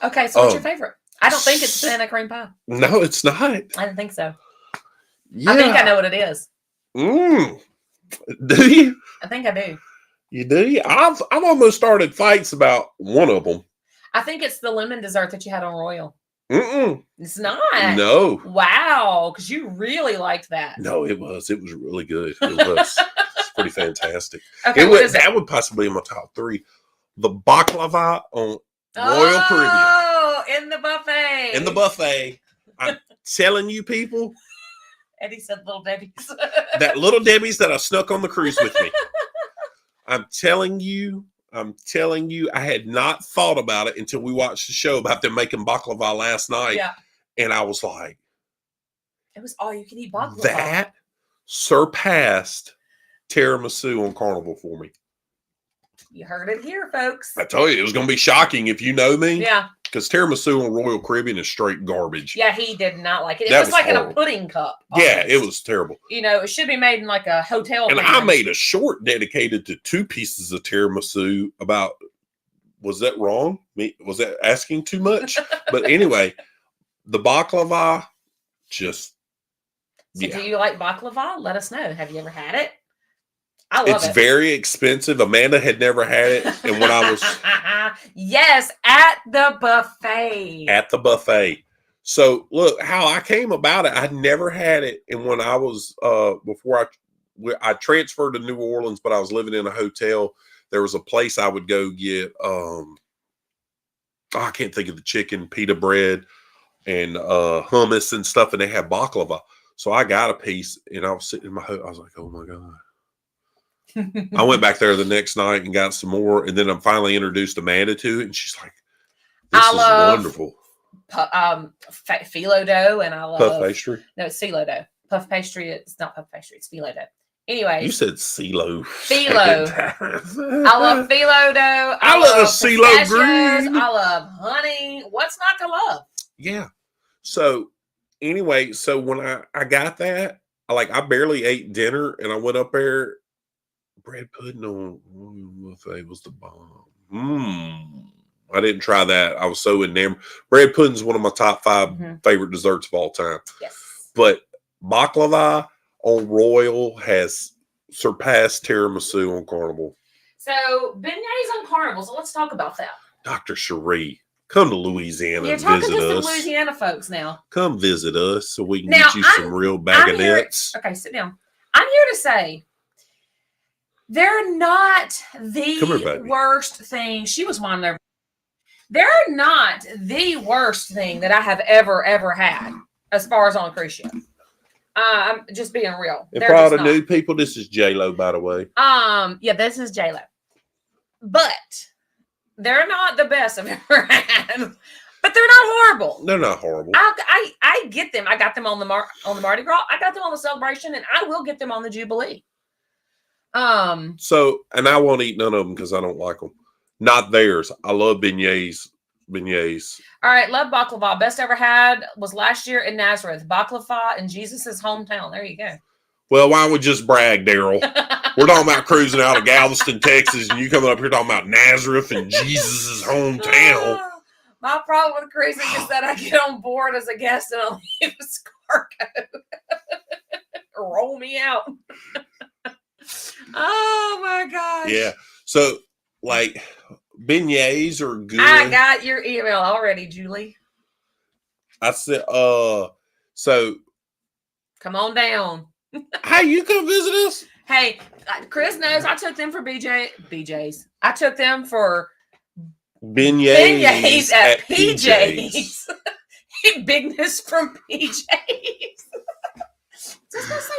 Okay, so what's your favorite? I don't think it's banana cream pie. No, it's not. I didn't think so. Yeah. I think I know what it is. Do you? I think I do. You do? I've almost started fights about one of them. I think it's the lemon dessert that you had on Royal. It's not. No. Wow, because you really liked that. No, it was. It was really good. It was. It's pretty fantastic. Okay, That would possibly be in my top 3. The baklava on Royal Caribbean. Oh, in the buffet. In the buffet. I'm telling you, people. Eddie said Little Debbie's. That Little Debbie's that I snuck on the cruise with me. I'm telling you, I had not thought about it until we watched the show about them making baklava last night. Yeah. And I was like, it was all you can eat baklava. That surpassed tiramisu on Carnival for me. You heard it here, folks. I told you, it was going to be shocking if you know me. Yeah. Because tiramisu on Royal Caribbean is straight garbage. Yeah, he did not like it. It was like horrible. In a pudding cup. Almost. Yeah, it was terrible. You know, it should be made in like a hotel. And I made a short dedicated to 2 pieces of tiramisu about, was that wrong? Was that asking too much? But anyway, the baklava just, So do you like baklava? Let us know. Have you ever had it? I love it. It's very expensive. Amanda had never had it. And when I was... Yes, at the buffet. At the buffet. So, look, how I came about it, I'd never had it. And when I was, before I transferred to New Orleans, but I was living in a hotel, there was a place I would go get, I can't think of the chicken, pita bread, and hummus and stuff, and they had baklava. So I got a piece, and I was sitting in my hotel. I was like, oh, my God. I went back there the next night and got some more, and then I'm finally introduced Amanda to it, and she's like, "This is wonderful." Phyllo dough, and I love puff pastry. No, it's phyllo dough. Puff pastry. It's not puff pastry. It's phyllo dough. Anyway, you said CeeLo. Phyllo. I love phyllo dough. I love a CeeLo green. I love honey. What's not to love? Yeah. So anyway, so when I got that, I barely ate dinner, and I went up there. Bread pudding on buffet was the bomb. I didn't try that. I was so enamored. Bread pudding is one of my top 5 favorite desserts of all time. Yes. But baklava on Royal has surpassed tiramisu on Carnival. So beignets on Carnival. So let's talk about that. Dr. Cherie, come to Louisiana and talking visit to us. Some Louisiana folks now. Come visit us so we can get you some real baguettes. Okay, sit down. I'm here to say, they're not the worst thing. She was wandering over. They're not the worst thing that I have ever had. as far as on a cruise ship. I'm just being real. And They're for all just the not. new people, this is J-Lo, by the way. Yeah, this is J-Lo. But they're not the best I've ever had. But they're not horrible. They're not horrible. I get them. I got them on the Mardi Gras. I got them on the Celebration, and I will get them on the Jubilee. So, and I won't eat none of them because I don't like them. Not theirs. I love beignets. Beignets. All right, love baklava. Best ever had was last year in Nazareth. Baklava in Jesus' hometown. There you go. Well, why don't we just brag, Daryl? We're talking about cruising out of Galveston, Texas, and you coming up here talking about Nazareth and Jesus' hometown. My problem with cruising is that I get on board as a guest and I leave as cargo. Roll me out. Oh my gosh. Yeah. So, like, beignets are good. I got your email already, Julie. I said, so come on down. Hey, you come visit us? Hey, Chris knows I took them for BJ's. I took them for beignets at PJ's. Bigness from PJ's. Just gonna say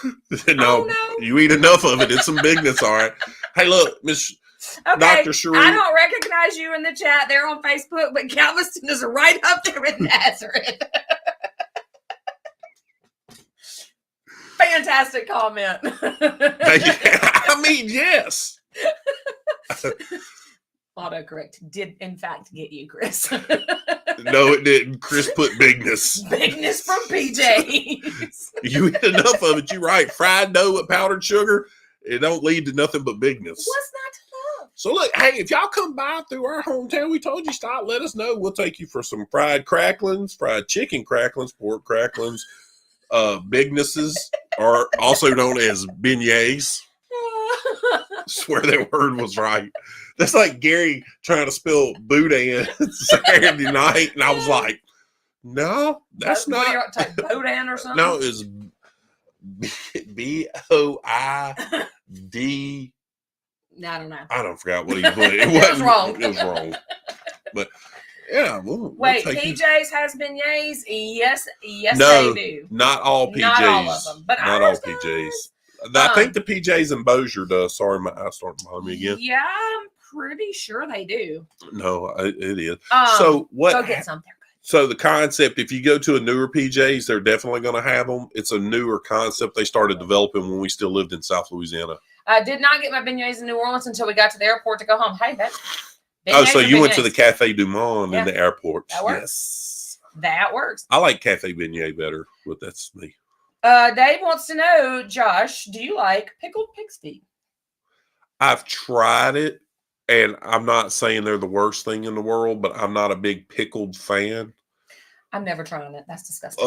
beignets. No, you eat enough of it. It's some bigness, all right. Hey, look, Miss Dr. Sheree. I don't recognize you in the chat there on Facebook, but Galveston is right up there with Nazareth. Fantastic comment. I mean, yes. Autocorrect did in fact get you, Chris. No, it didn't. Chris put bigness. Bigness from PJ's. You eat enough of it, you're right. Fried dough with powdered sugar, it don't lead to nothing but bigness. What's not to love? So look, hey, if y'all come by through our hometown, we told you stop, let us know. We'll take you for some fried cracklings, fried chicken cracklings, pork cracklings, bignesses, or also known as beignets. I swear that word was right. That's like Gary trying to spell boudin Saturday night, and I was like, "No, that's not." What do you type boudin or something? No, it's B-O-I-D. I don't know. I don't forget what he put. It was wrong. It was wrong. But yeah, wait, PJ's has beignets? Yes, no, they do. Not all PJs. Not all of them, but not all PJs. I think the PJs in Bossier does. Sorry, my eyes starting behind me again. Yeah, I'm pretty sure they do. No, it is. So what? Go get some. So the concept, if you go to a newer PJs, they're definitely going to have them. It's a newer concept they started developing when we still lived in South Louisiana. I did not get my beignets in New Orleans until we got to the airport to go home. Hey, that's so you went to the Cafe Du Monde in the airport. That works. Yes. That works. I like Cafe Beignet better, but that's me. Dave wants to know, Josh, do you like pickled pig's feet? I've tried it, and I'm not saying they're the worst thing in the world, but I'm not a big pickled fan. I'm never trying it. That's disgusting.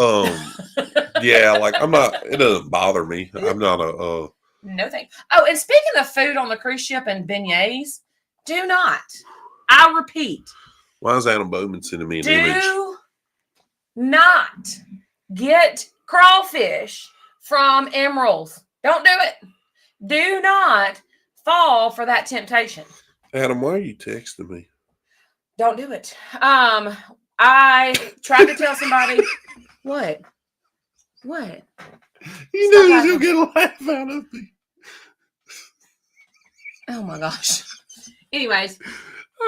Yeah, like I'm not. It doesn't bother me. I'm not a. No thanks. Oh, and speaking of food on the cruise ship and beignets, do not. I repeat. Why is Adam Bowman sending me an image? Do not get crawfish from Emerald's. Don't do it. Do not fall for that temptation. Adam, why are you texting me? Don't do it. I tried to tell somebody. What? You know you'll get a laugh out of me. Oh my gosh. Anyways,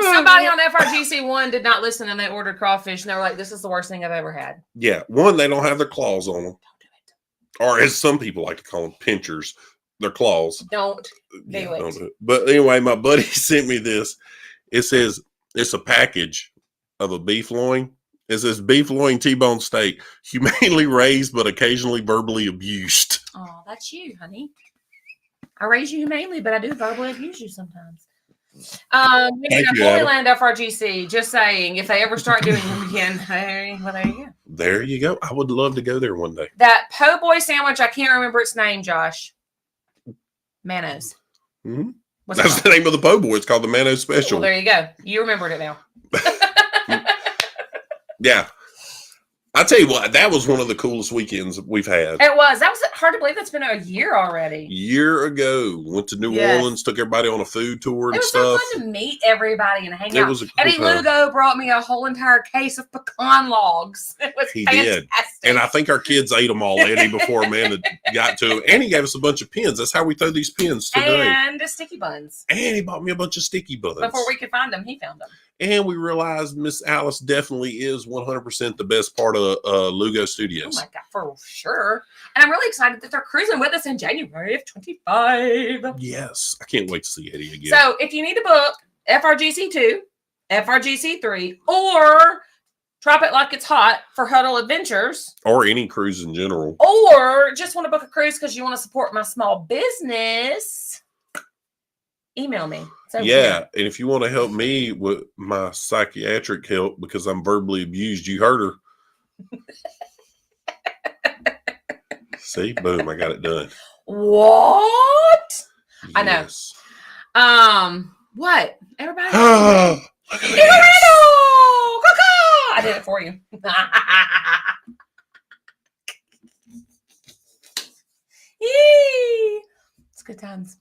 somebody on FRGC1 did not listen and they ordered crawfish and they were like, this is the worst thing I've ever had. Yeah. One, they don't have their claws on them. Don't do it. Or as some people like to call them, pinchers. Their claws. Don't do it. Don't do it. But anyway, my buddy sent me this. It says it's a package of a beef loin. It says beef loin T-bone steak, humanely raised but occasionally verbally abused. Oh, that's you, honey. I raise you humanely, but I do verbally abuse you sometimes. Holy Land FRGC, just saying, if they ever start doing them again, hey, well, there you go. There you go. I would love to go there one day. That po' boy sandwich, I can't remember its name, Josh. Manos. Mm-hmm. That's the name of the po' boy. It's called the Manos Special. Well, there you go. You remembered it now. Yeah. I tell you what, that was one of the coolest weekends we've had. It was. That was hard to believe. It's been a year already. Year ago, went to New Orleans, took everybody on a food tour and it was stuff. so fun to meet everybody and hang It out. was a cool Eddie time. Lugo brought me a whole entire case of pecan logs. It was He fantastic. did. And I think our kids ate them all, Eddie, before Amanda got to them. And he gave us a bunch of pins. That's how we throw these pins today. And the sticky buns. And he bought me a bunch of sticky buns. Before we could find them, he found them. And we realized Miss Alice definitely is 100% the best part of Lugo Studios. Oh my God, for sure. And I'm really excited that they're cruising with us in January of 25. Yes. I can't wait to see Eddie again. So if you need to book FRGC2, FRGC3, or Drop It Like It's Hot for Huddle Adventures, or any cruise in general. or just want to book a cruise because you want to support my small business, email me. So Yeah, and if you want to help me with my psychiatric help because I'm verbally abused, you heard her. See, boom, I got it done. What? I know. Yes. What? Everybody? Oh, look at this. I did it for you. Yee! It's good times.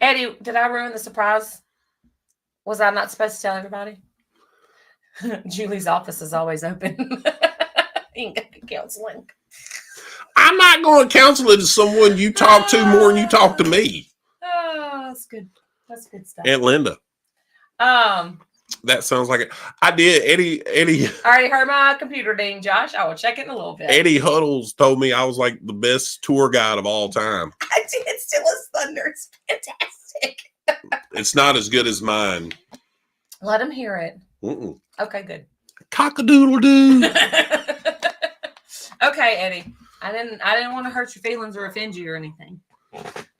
Eddie, did I ruin the surprise? Was I not supposed to tell everybody? Julie's office is always open. You can get counseling. I'm not going to counsel it to someone you talk to more than you talk to me. Oh, that's good. That's good stuff. Aunt Linda. That sounds like it. I did. Eddie. I already heard my computer ding, Josh. I will check it in a little bit. Eddie Huddles told me I was like the best tour guide of all time. I did. It's still as thunder. It's fantastic. It's not as good as mine. Let him hear it. Mm-mm. Okay, good. Cock-a-doodle-doo. Okay, Eddie. I didn't want to hurt your feelings or offend you or anything.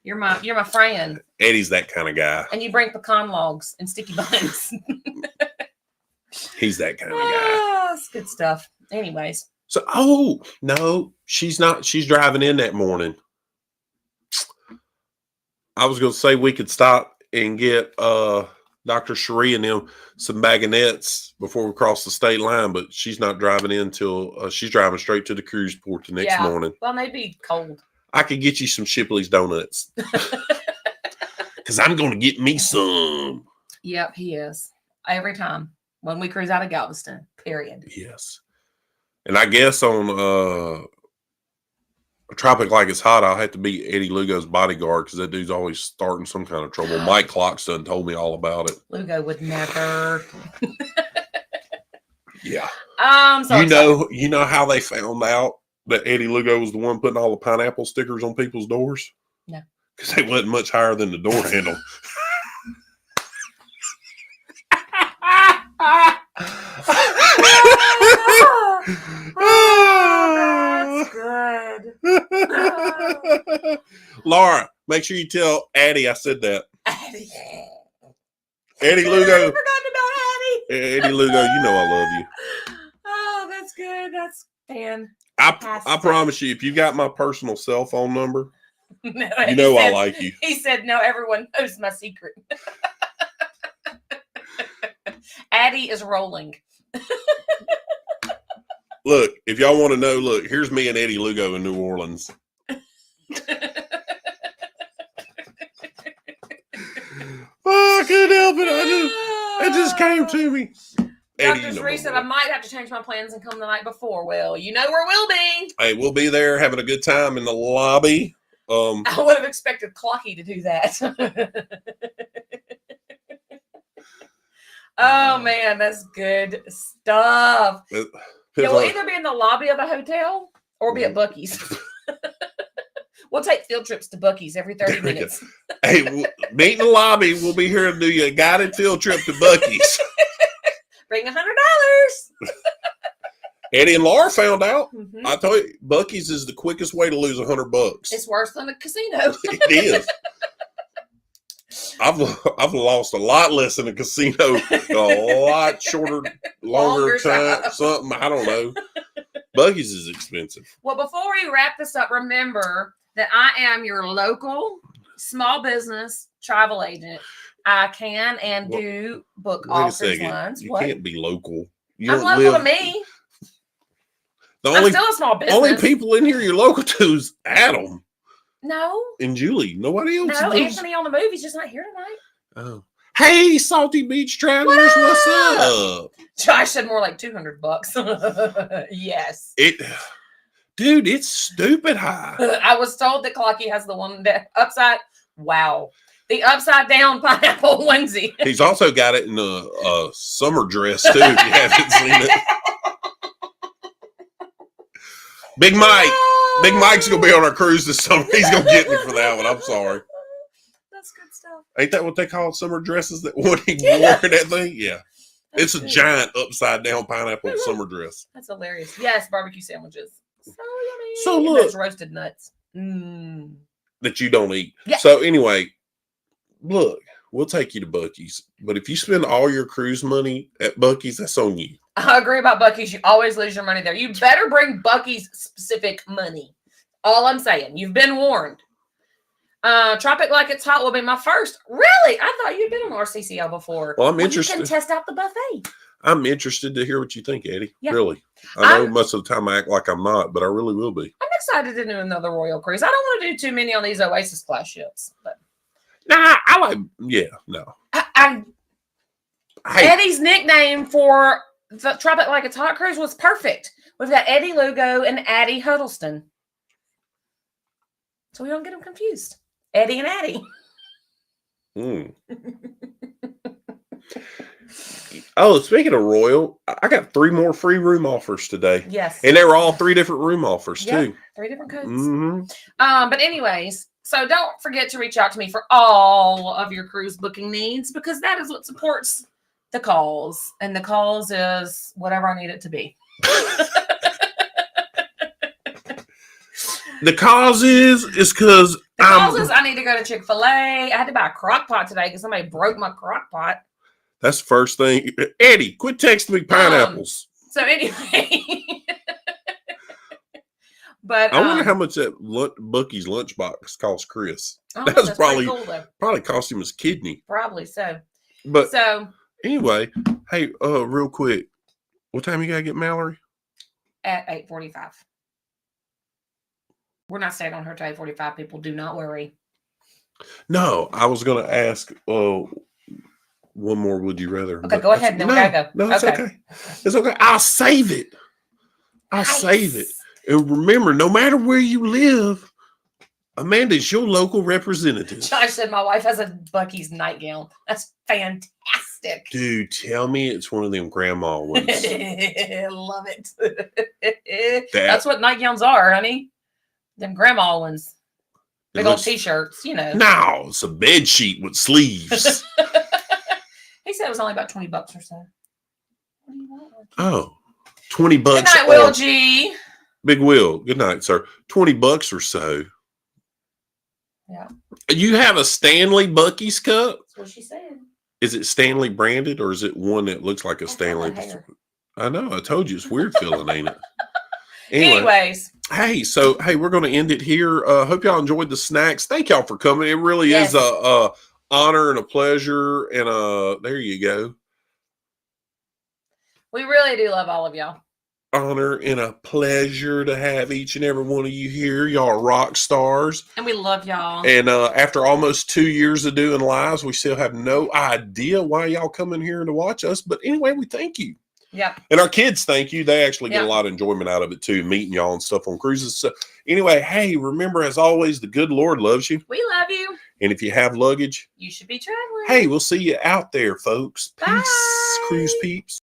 You're my friend. Eddie's that kind of guy. And you bring pecan logs and sticky buns. He's that kind of guy. Oh, that's good stuff. Anyways. So, oh, no, she's not. She's driving in that morning. I was going to say we could stop and get Dr. Cherie and them some bagonets before we cross the state line, but she's not driving in till she's driving straight to the cruise port the next morning. Well, maybe cold. I could get you some Shipley's donuts because I'm going to get me some. Yep, he is. Every time when we cruise out of Galveston, period. Yes. And I guess on a Tropic Like It's Hot, I'll have to be Eddie Lugo's bodyguard because that dude's always starting some kind of trouble. Mike Clockston told me all about it. Lugo would never. Yeah. So you know how they found out that Eddie Lugo was the one putting all the pineapple stickers on people's doors? No. Because they wasn't much higher than the door handle. Oh, that's good. Laura, make sure you tell Addie I said that. Eddie. Eddie Lugo. I forgot about Eddie. Eddie Lugo, you know I love you. Oh, that's good. That's fan. I promise you, if you got my personal cell phone number, No, you know I like you. He said, no, everyone knows my secret. Addie is rolling. Look, if y'all want to know, look, here's me and Eddie Lugo in New Orleans. Oh, I couldn't help it. It just came to me. Eddie, Dr. Sheree said I might have to change my plans and come the night before. Well, you know where we'll be. Hey, we'll be there having a good time in the lobby. I would have expected Clocky to do that. Oh, man, that's good stuff. Yeah, we'll either be in the lobby of a hotel or be at Buc-ee's. We'll take field trips to Buc-ee's every 30 minutes. Hey, meet in the lobby. We'll be here to do you a guided field trip to Buc-ee's. Bring $100. Eddie and Laura found out. Mm-hmm. I told you, Buc-ee's is the quickest way to lose $100. It's worse than a casino. It is. I've lost a lot less in a casino, a lot shorter, longer time, something. I don't know. Buc-ee's is expensive. Well, before we wrap this up, remember that I am your local small business travel agent. I can and What? do book Wait a all cruise second. lines. You What? can't be local. You I'm don't local live. to me. The I'm still a small business. only people in here you're local to is Adam No. and Julie. Nobody else. No, lives. Anthony on the move. He's just not here tonight. Oh. Hey, Salty Beach Travelers, what's up? Josh said more like $200. Yes. Dude, it's stupid high. I was told that Clocky has the one that the upside down pineapple onesie. He's also got it in a summer dress too. If you haven't seen it, Big Mike's gonna be on our cruise this summer. He's gonna get me for that one. I'm sorry. That's good stuff. Ain't that what they call summer dresses? That one he wore in that thing? Yeah. It's a giant upside down pineapple summer dress. That's hilarious. Yes, barbecue sandwiches. So yummy. So And look, those roasted nuts. that you don't eat. Yeah. So anyway, look, we'll take you to Buc-ee's, but if you spend all your cruise money at Buc-ee's, that's on you. I agree about Buc-ee's. You always lose your money there. You better bring Buc-ee's specific money. All I'm saying. You've been warned. Tropic Like It's Hot will be my first. Really? I thought you'd been on RCCL before. Well, I'm interested. You can test out the buffet. I'm interested to hear what you think, Eddie. Yeah. Really. I know most of the time I act like I'm not, but I really will be. I'm excited to do another Royal Cruise. I don't want to do too many on these Oasis class ships. But Nah, I like, yeah, no. Hey, Eddie's nickname for the Tropic Like It's Hot cruise was perfect. We've got Eddie Lugo and Addie Huddleston. So we don't get them confused. Eddie and Addie. Oh, speaking of Royal, I got 3 more free room offers today. Yes. And they were all 3 different room offers, Yep, too. 3 different codes. Mm-hmm. But anyways, so don't forget to reach out to me for all of your cruise booking needs because that is what supports the calls. And the calls is whatever I need it to be. The cause is because I need to go to Chick-fil-A. I had to buy a crock pot today because somebody broke my crock pot. That's the first thing. Eddie, quit texting me pineapples. So anyway. But I wonder how much that Buc-ee's lunchbox cost Chris. Oh, That's that's probably pretty cool, though. probably cost him his kidney. Probably so. But So anyway, hey, real quick, what time you gotta get Mallory? at 8:45. We're not staying on her till 8:45. People, do not worry. No, I was gonna ask. One more. Would you rather? Okay, go ahead. Then we gotta go. No, it's okay. It's okay. I'll save it. Save it. And remember, no matter where you live, Amanda's your local representative. Josh said my wife has a Buc-ee's nightgown. That's fantastic. Dude, tell me it's one of them grandma ones. Love it. That's what nightgowns are, honey. Them grandma ones. Big old t-shirts, you know. No, it's a bed sheet with sleeves. He said it was only about $20 or so. What do you want? Oh, $20. Good night, Will G. Big Will. Good night, sir. $20 or so. Yeah. You have a Stanley Buc-ee's cup? That's what she said. Is it Stanley branded or is it one that looks like a Stanley? I know. I told you it's weird feeling, ain't it? Anyways. Hey, we're going to end it here. Hope y'all enjoyed the snacks. Thank y'all for coming. It really is a honor and a pleasure. And there you go. We really do love all of y'all. Honor and a pleasure to have each and every one of you here. Y'all are rock stars. And we love y'all. And after almost 2 years of doing lives, we still have no idea why y'all come in here to watch us. But anyway, we thank you. Yeah. And our kids thank you. They actually get a lot of enjoyment out of it too, meeting y'all and stuff on cruises. So anyway, hey, remember, as always, the good Lord loves you. We love you. And if you have luggage, you should be traveling. Hey, we'll see you out there, folks. Peace, Bye. cruise peeps.